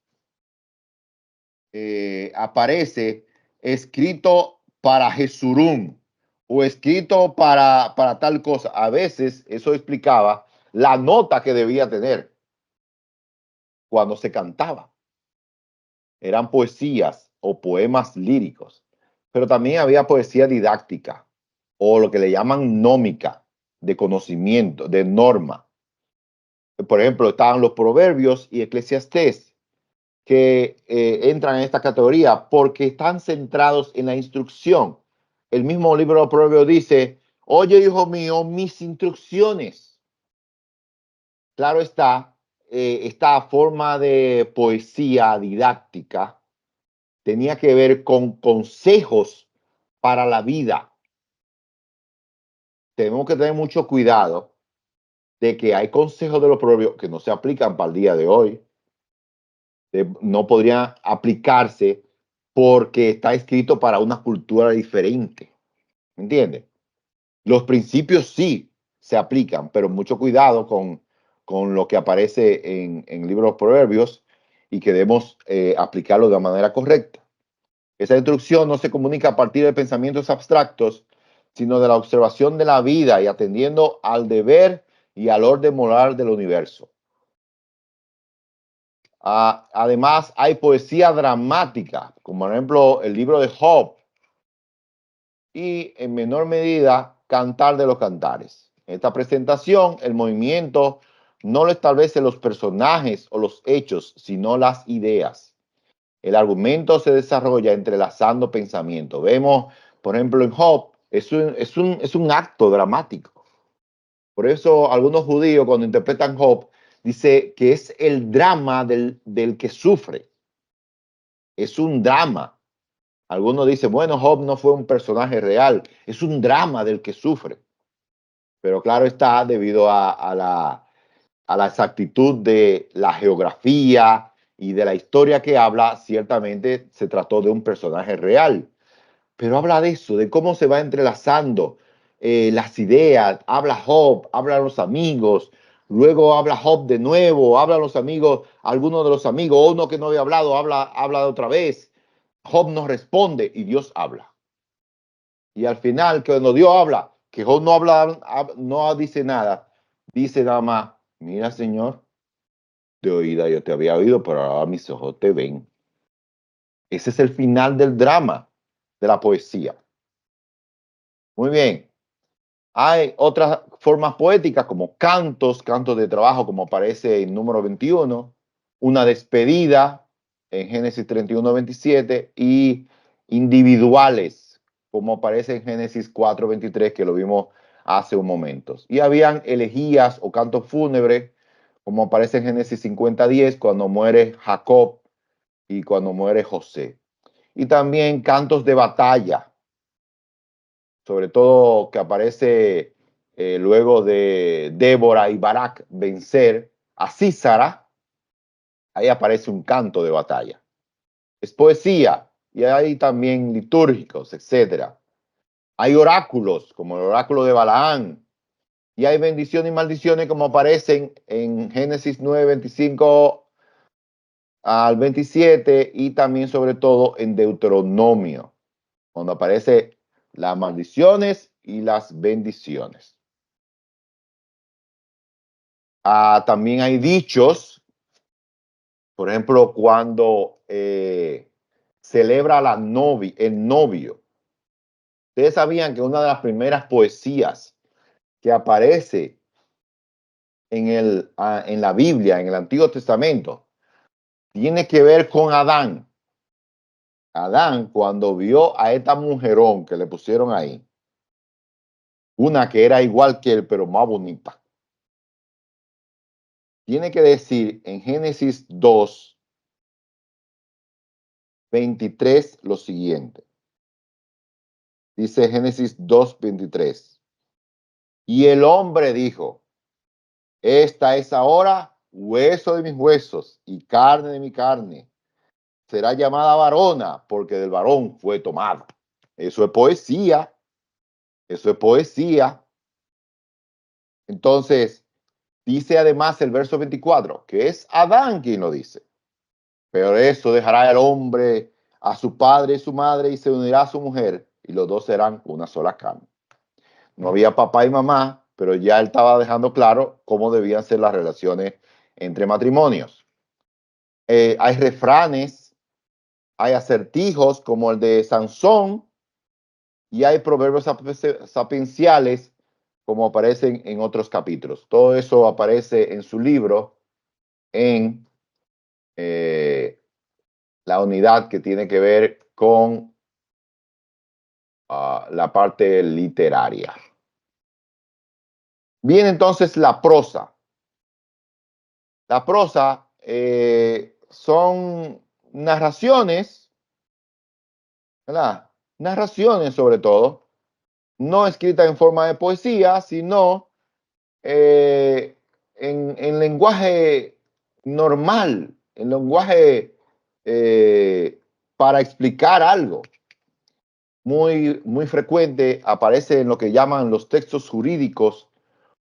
aparece escrito para Jesurún o escrito para tal cosa. A veces eso explicaba la nota que debía tener cuando se cantaba. Eran poesías o poemas líricos, pero también había poesía didáctica o lo que le llaman nómica, de conocimiento, de norma. Por ejemplo, estaban los proverbios y Eclesiastés, que entran en esta categoría porque están centrados en la instrucción. El mismo libro de Proverbios dice, oye, hijo mío, mis instrucciones. Claro está, esta forma de poesía didáctica tenía que ver con consejos para la vida. Tenemos que tener mucho cuidado de que hay consejos de los proverbios que no se aplican para el día de hoy. No podrían aplicarse porque está escrito para una cultura diferente. ¿Me entiendes? Los principios sí se aplican, pero mucho cuidado con lo que aparece en el libro de los Proverbios y que debemos aplicarlo de manera correcta. Esa instrucción no se comunica a partir de pensamientos abstractos, sino de la observación de la vida y atendiendo al deber y al orden moral del universo. Además, hay poesía dramática, como por ejemplo el libro de Job, y en menor medida, Cantar de los Cantares. En esta presentación, el movimiento no lo establecen los personajes o los hechos, sino las ideas. El argumento se desarrolla entrelazando pensamientos. Vemos, por ejemplo, en Job, es un acto dramático. Por eso algunos judíos cuando interpretan Job, dice que es el drama del que sufre. Es un drama. Algunos dicen, bueno, Job no fue un personaje real, es un drama del que sufre. Pero claro está, debido a la exactitud de la geografía y de la historia que habla, ciertamente se trató de un personaje real. Pero habla de eso, de cómo se va entrelazando las ideas. Habla Job, hablan los amigos, luego habla Job de nuevo, hablan los amigos, algunos de los amigos, uno que no había hablado, habla de otra vez. Job no responde y Dios habla. Y al final, cuando Dios habla, que Job no habla, no dice nada, dice nada más, mira Señor, de oída yo te había oído, pero ahora mis ojos te ven. Ese es el final del drama de la poesía. Muy bien. Hay otras formas poéticas como cantos de trabajo, como aparece en número 21, una despedida en Génesis 31, 27 y individuales, como aparece en Génesis 4, 23, que lo vimos hace un momento. Y habían elegías o cantos fúnebres, como aparece en Génesis 50, 10, cuando muere Jacob y cuando muere José. Y también cantos de batalla, sobre todo que aparece luego de Débora y Barak vencer a Sísara. Ahí aparece un canto de batalla. Es poesía y hay también litúrgicos, etc. Hay oráculos, como el oráculo de Balaán, y hay bendiciones y maldiciones como aparecen en Génesis 9, 25 al 27 y también sobre todo en Deuteronomio, cuando aparece las maldiciones y las bendiciones. También hay dichos, por ejemplo, cuando celebra el novio. Ustedes sabían que una de las primeras poesías que aparece en la Biblia, en el Antiguo Testamento, tiene que ver con Adán. Adán, cuando vio a esta mujerón que le pusieron ahí, una que era igual que él, pero más bonita, tiene que decir en Génesis 2, 23 lo siguiente. Dice Génesis 2, 23. Y el hombre dijo, esta es ahora hueso de mis huesos y carne de mi carne. Será llamada varona porque del varón fue tomada. Eso es poesía. Eso es poesía. Entonces, dice además el verso 24, que es Adán quien lo dice. Pero eso dejará el hombre a su padre y su madre y se unirá a su mujer y los dos serán una sola carne. No había papá y mamá, pero ya él estaba dejando claro cómo debían ser las relaciones entre matrimonios. Hay refranes, hay acertijos como el de Sansón y hay proverbios sapienciales como aparecen en otros capítulos. Todo eso aparece en su libro en la unidad que tiene que ver con la parte literaria. Bien, entonces la prosa. La prosa son narraciones, ¿verdad? Narraciones sobre todo, no escritas en forma de poesía, sino en lenguaje normal, en lenguaje para explicar algo. Muy frecuente aparece en lo que llaman los textos jurídicos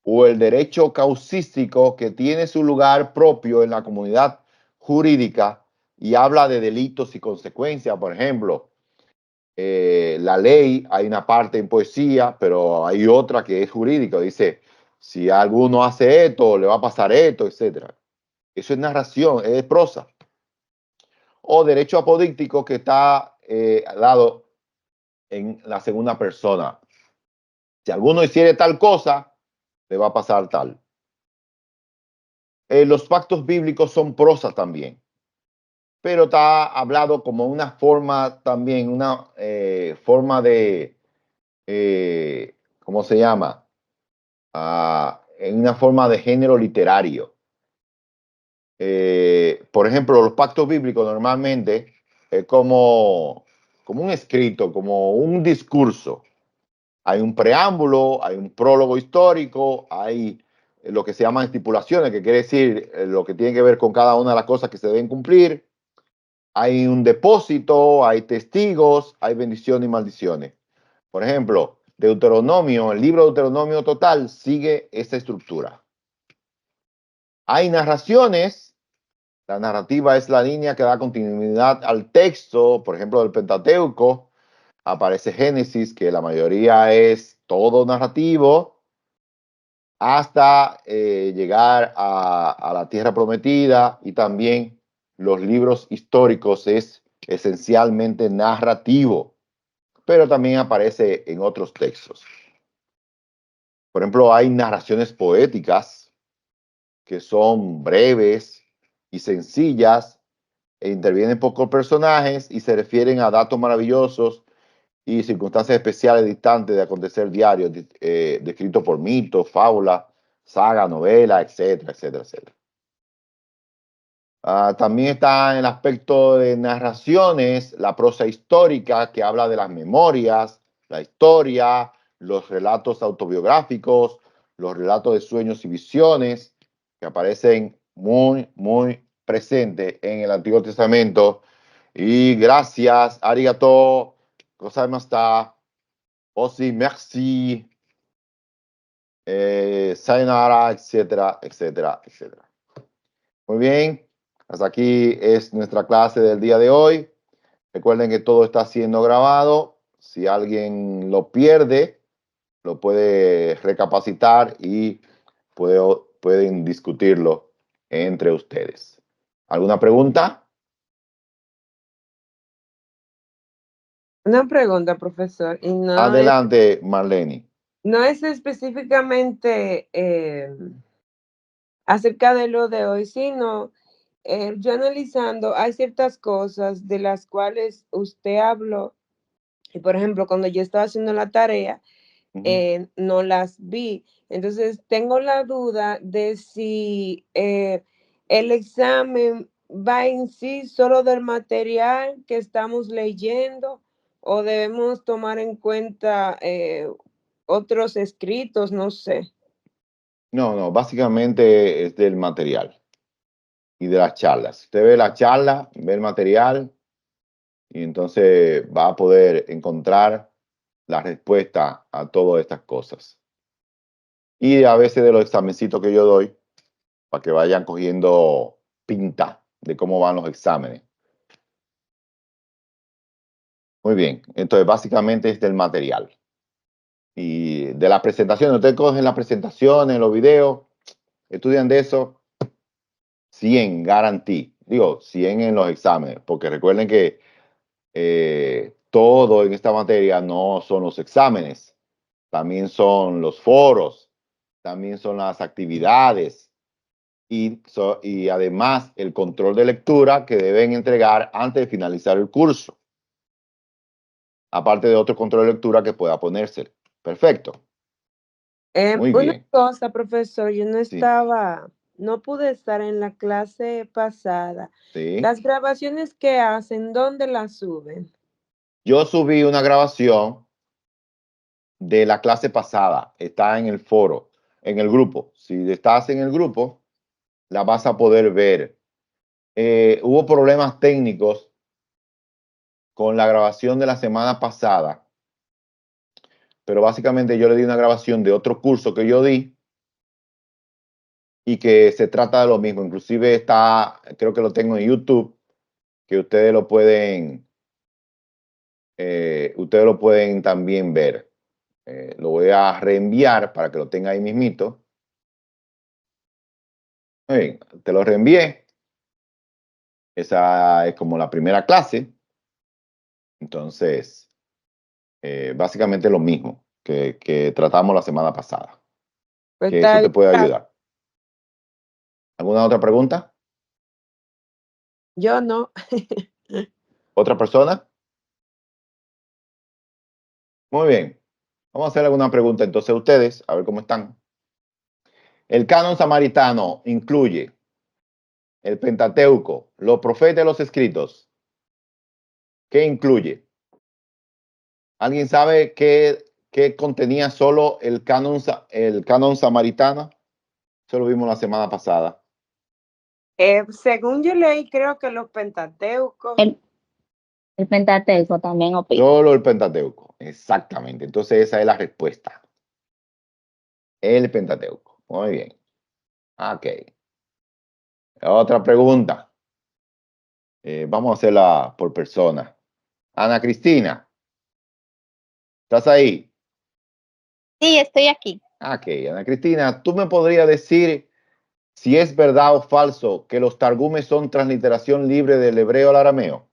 o el derecho causístico, que tiene su lugar propio en la comunidad jurídica y habla de delitos y consecuencias. Por ejemplo, la ley, hay una parte en poesía, pero hay otra que es jurídica. Dice, si alguno hace esto, le va a pasar esto, etc. Eso es narración, es prosa. O derecho apodíctico, que está dado en la segunda persona. Si alguno hiciere tal cosa, le va a pasar tal. Los pactos bíblicos son prosa también, pero está hablado como una forma también, una forma de, ¿cómo se llama? En una forma de género literario. Por ejemplo, los pactos bíblicos normalmente es como un escrito, como un discurso. Hay un preámbulo, hay un prólogo histórico, hay lo que se llaman estipulaciones, que quiere decir lo que tiene que ver con cada una de las cosas que se deben cumplir. Hay un depósito, hay testigos, hay bendiciones y maldiciones. Por ejemplo, Deuteronomio, el libro de Deuteronomio total sigue esta estructura. Hay narraciones. La narrativa es la línea que da continuidad al texto, por ejemplo, del Pentateuco. Aparece Génesis, que la mayoría es todo narrativo, hasta llegar a la tierra prometida, y también los libros históricos es esencialmente narrativo, pero también aparece en otros textos. Por ejemplo, hay narraciones poéticas que son breves y sencillas e intervienen pocos personajes y se refieren a datos maravillosos y circunstancias especiales distantes de acontecer diarios, descritos por mitos, fábulas, saga, novela, etcétera, etcétera, etcétera. También está el aspecto de narraciones, la prosa histórica que habla de las memorias, la historia, los relatos autobiográficos, los relatos de sueños y visiones que aparecen muy presentes en el Antiguo Testamento. Y gracias, arigato, gozaimashita, osi, merci, sayonara, etcétera, etcétera, etcétera. Muy bien. Hasta aquí es nuestra clase del día de hoy. Recuerden que todo está siendo grabado. Si alguien lo pierde, lo puede recapacitar y pueden discutirlo entre ustedes. ¿Alguna pregunta? Una pregunta, profesor, y Adelante, Marlene. no es específicamente acerca de lo de hoy, sino yo analizando, hay ciertas cosas de las cuales usted habló, y por ejemplo, cuando yo estaba haciendo la tarea, no las vi. Entonces, tengo la duda de si el examen va en sí solo del material que estamos leyendo o debemos tomar en cuenta otros escritos, no sé. No, básicamente es del material y de las charlas. Usted ve la charla, ve el material y entonces va a poder encontrar la respuesta a todas estas cosas. Y a veces de los examencitos que yo doy, para que vayan cogiendo pinta de cómo van los exámenes. Muy bien, entonces básicamente es del material. Y de las presentaciones, ustedes cogen las presentaciones, los videos, estudian de eso, 100 garantí. Digo, 100 en los exámenes, porque recuerden que todo en esta materia no son los exámenes, también son los foros, también son las actividades y además el control de lectura que deben entregar antes de finalizar el curso. Aparte de otro control de lectura que pueda ponerse. Perfecto. Muy Una bien. cosa, profesor, yo no Sí. no pude estar en la clase pasada. Sí. Las grabaciones que hacen, ¿dónde las suben? Yo subí una grabación de la clase pasada. Está en el foro, en el grupo. Si estás en el grupo, la vas a poder ver. Hubo problemas técnicos con la grabación de la semana pasada, pero básicamente yo le di una grabación de otro curso que yo di y que se trata de lo mismo. Inclusive está, creo que lo tengo en YouTube, que ustedes lo pueden también ver. Lo voy a reenviar para que lo tenga ahí mismito. Muy bien, te lo reenvié. Esa es como la primera clase. Entonces, básicamente lo mismo que tratamos la semana pasada. Pues Que está eso te bien. puede ayudar. ¿Alguna otra pregunta? Yo no. ¿Otra persona? Muy bien. Vamos a hacer alguna pregunta entonces a ustedes, a ver cómo están. El canon samaritano incluye el Pentateuco, los profetas y los escritos. ¿Qué incluye? ¿Alguien sabe qué contenía solo el canon samaritano? Eso lo vimos la semana pasada. Según yo leí, creo que los Pentateucos. El Pentateuco también opina. Solo el Pentateuco, exactamente. Entonces esa es la respuesta. El Pentateuco. Muy bien. Ok. Otra pregunta. Vamos a hacerla por persona. Ana Cristina, ¿estás ahí? Sí, estoy aquí. Ok, Ana Cristina, ¿tú me podrías decir si es verdad o falso que los targumes son transliteración libre del hebreo al arameo?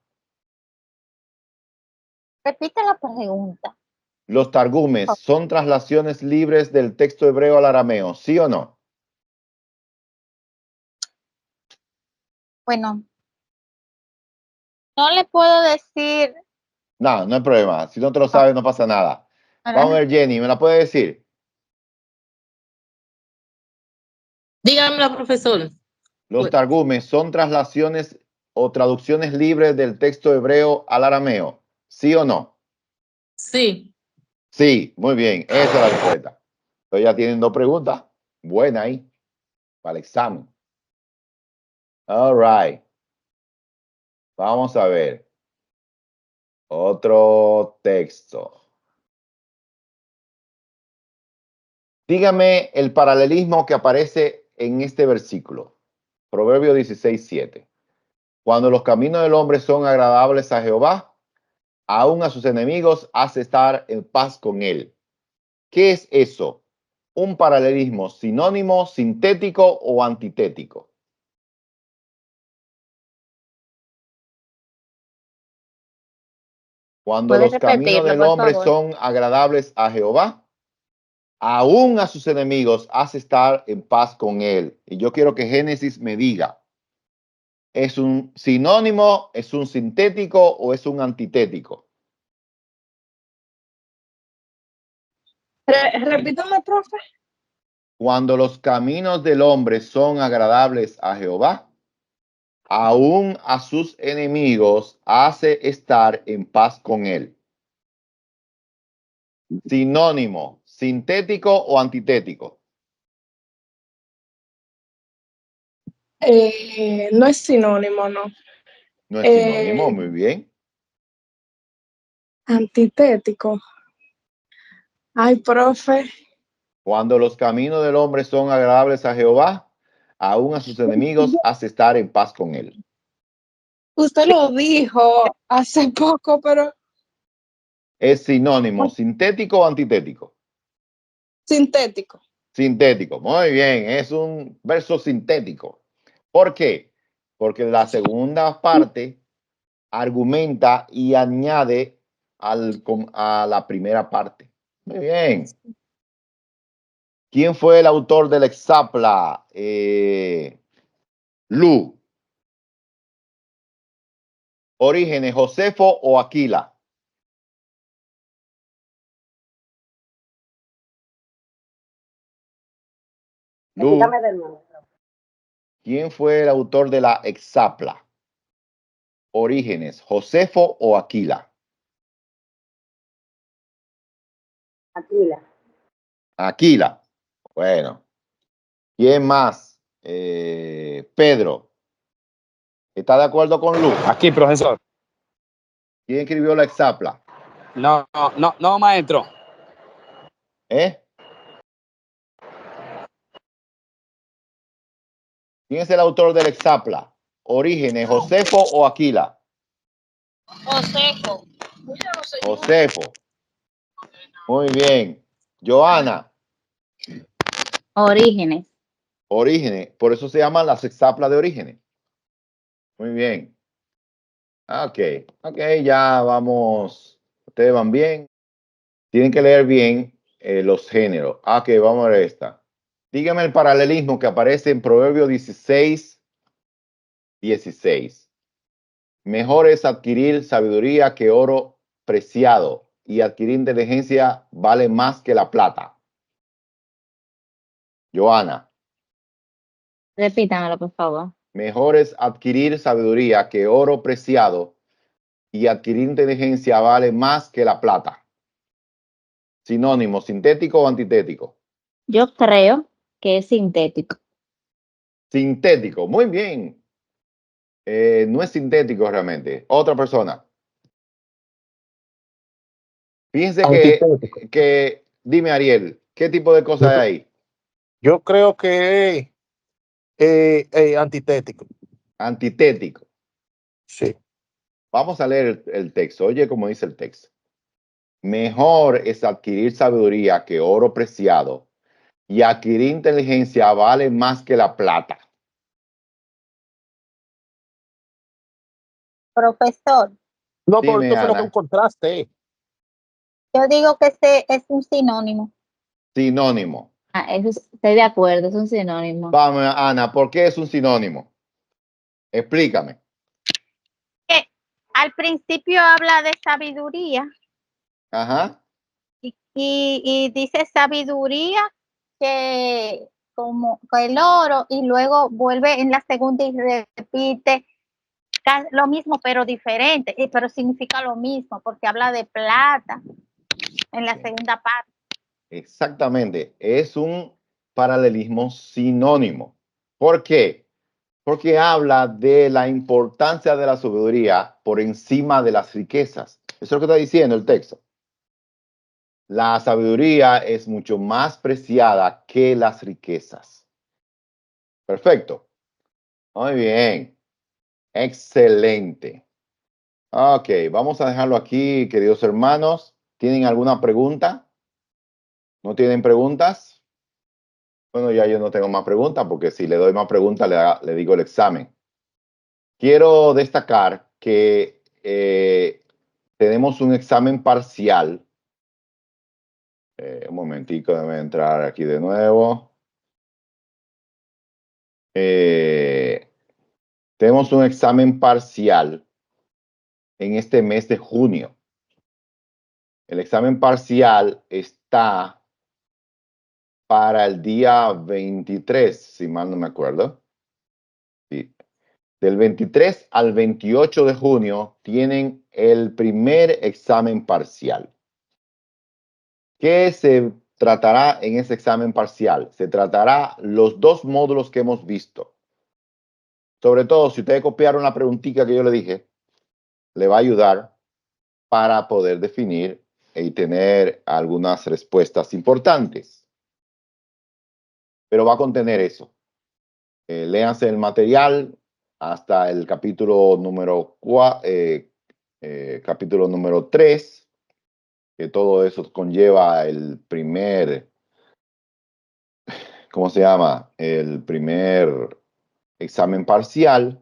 Repite la pregunta. Los targumes son traslaciones libres del texto hebreo al arameo, ¿sí o no? Bueno, no le puedo decir. No, no hay problema. Si no te lo sabes, no pasa nada. ¿Verdad? Vamos a ver, Jenny, ¿me la puede decir? Dígamelo, profesor. Los targumes son traslaciones o traducciones libres del texto hebreo al arameo, ¿sí o no? Sí. Sí, muy bien. Esa es la respuesta. Entonces ya tienen 2 preguntas. Buena ahí. Para el examen. All right. Vamos a ver. Otro texto. Dígame el paralelismo que aparece en este versículo. Proverbio 16:7. Cuando los caminos del hombre son agradables a Jehová, aún a sus enemigos hace estar en paz con él. ¿Qué es eso? ¿Un paralelismo sinónimo, sintético o antitético? Cuando ¿Puedes los caminos repetirlo, del por hombre favor? son agradables a Jehová, aún a sus enemigos hace estar en paz con él. Y yo quiero que Génesis me diga, ¿es un sinónimo, es un sintético o es un antitético? Repítame, profe. Cuando los caminos del hombre son agradables a Jehová, aún a sus enemigos hace estar en paz con él. Sinónimo, sintético o antitético. No es sinónimo, no. No es sinónimo, muy bien. Antitético. Ay, profe. Cuando los caminos del hombre son agradables a Jehová, aún a sus enemigos hace estar en paz con él. Usted lo dijo hace poco, pero Es sinónimo, sintético o antitético. sintético. Sintético, muy bien, es un verso sintético. ¿Por qué? Porque la segunda parte argumenta y añade a la primera parte. Muy bien. ¿Quién fue el autor del Exapla? Lu. Orígenes, Josefo o Aquila. Lu. ¿Quién fue el autor de la Exapla? Orígenes, Josefo o Aquila. Aquila. Bueno. ¿Quién más? Pedro. ¿Está de acuerdo con Lu? Aquí, profesor. ¿Quién escribió la Exapla? No, maestro. ¿Eh? ¿Quién es el autor del Exapla? Orígenes, Josefo o Aquila. Josefo. Josefo. Muy bien. Joana. Orígenes. Orígenes. Por eso se llaman las Exaplas de Orígenes. Muy bien. Ok. Ok, ya vamos. Ustedes van bien. Tienen que leer bien los géneros. Ok, vamos a ver esta. Dígame el paralelismo que aparece en Proverbio 16:16. Mejor es adquirir sabiduría que oro preciado, y adquirir inteligencia vale más que la plata. Joana. Repítamelo, por favor. Mejor es adquirir sabiduría que oro preciado, y adquirir inteligencia vale más que la plata. Sinónimo, sintético o antitético. Yo creo que es sintético. Sintético, muy bien. No es sintético realmente. Otra persona. Fíjense que, dime Ariel, ¿qué tipo de cosas hay ahí? Yo creo que antitético. Antitético. Sí. Vamos a leer el texto. Oye, como dice el texto. Mejor es adquirir sabiduría que oro preciado, y adquirir inteligencia vale más que la plata. Profesor. No, pero Dime, esto fue lo que un Ana. contraste. Yo digo que este es un sinónimo. Sinónimo. Estoy de acuerdo, es un sinónimo. Vamos, Ana, ¿por qué es un sinónimo? Explícame. Al principio habla de sabiduría Ajá. y dice sabiduría que como el oro, y luego vuelve en la segunda y repite lo mismo pero diferente, pero significa lo mismo porque habla de plata en la segunda parte. Exactamente. Es un paralelismo sinónimo. ¿Por qué? Porque habla de la importancia de la sabiduría por encima de las riquezas. Eso es lo que está diciendo el texto. La sabiduría es mucho más preciada que las riquezas. Perfecto. Muy bien. Excelente. Ok, vamos a dejarlo aquí, queridos hermanos. ¿Tienen alguna pregunta? ¿No tienen preguntas? Bueno, ya yo no tengo más preguntas porque si le doy más preguntas le digo el examen. Quiero destacar que tenemos un examen parcial. Un momentico, déjame entrar aquí de nuevo. Tenemos un examen parcial en este mes de junio. El examen parcial está para el día 23, si mal no me acuerdo. Sí. Del 23 al 28 de junio tienen el primer examen parcial. ¿Qué se tratará en ese examen parcial? Se tratará los dos módulos que hemos visto. Sobre todo, si ustedes copiaron la preguntita que yo le dije, le va a ayudar para poder definir y tener algunas respuestas importantes. Pero va a contener eso. Léanse el material hasta el capítulo número 3, que todo eso conlleva el primer, ¿cómo se llama? El primer examen parcial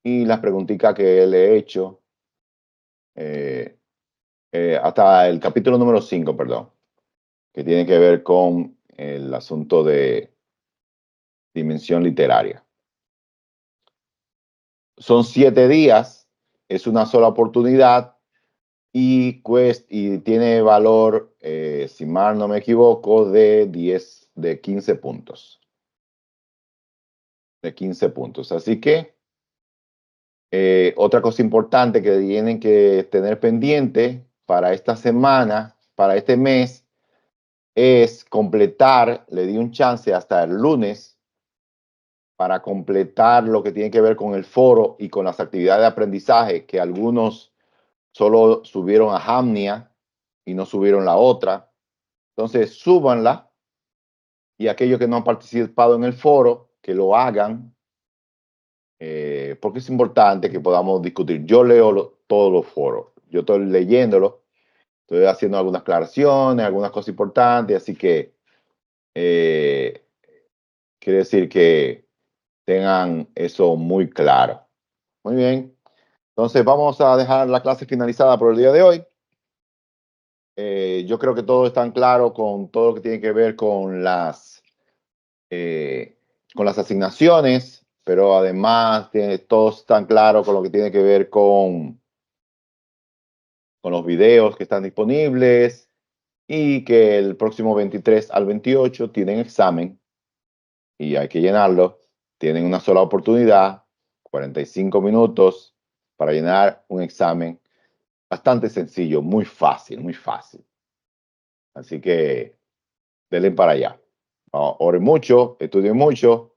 y las preguntitas que le he hecho hasta el capítulo número 5, perdón, que tiene que ver con el asunto de dimensión literaria. Son 7 días, es una sola oportunidad y tiene valor, si mal no me equivoco, de 15 puntos. De 15 puntos. Así que otra cosa importante que tienen que tener pendiente para esta semana, para este mes, es completar, le di un chance hasta el lunes para completar lo que tiene que ver con el foro y con las actividades de aprendizaje, que algunos solo subieron a Hamnia y no subieron la otra. Entonces, súbanla y aquellos que no han participado en el foro, que lo hagan, porque es importante que podamos discutir. Yo leo todos los foros, yo estoy leyéndolo, estoy haciendo algunas aclaraciones, algunas cosas importantes, así que quiere decir que tengan eso muy claro. Muy bien. Entonces vamos a dejar la clase finalizada por el día de hoy. Yo creo que todo está claro con todo lo que tiene que ver con las asignaciones, pero además todos están claros con lo que tiene que ver con los videos que están disponibles y que el próximo 23 al 28 tienen examen y hay que llenarlo. Tienen una sola oportunidad, 45 minutos para llenar un examen bastante sencillo, muy fácil, muy fácil. Así que denle para allá. Oren mucho, estudien mucho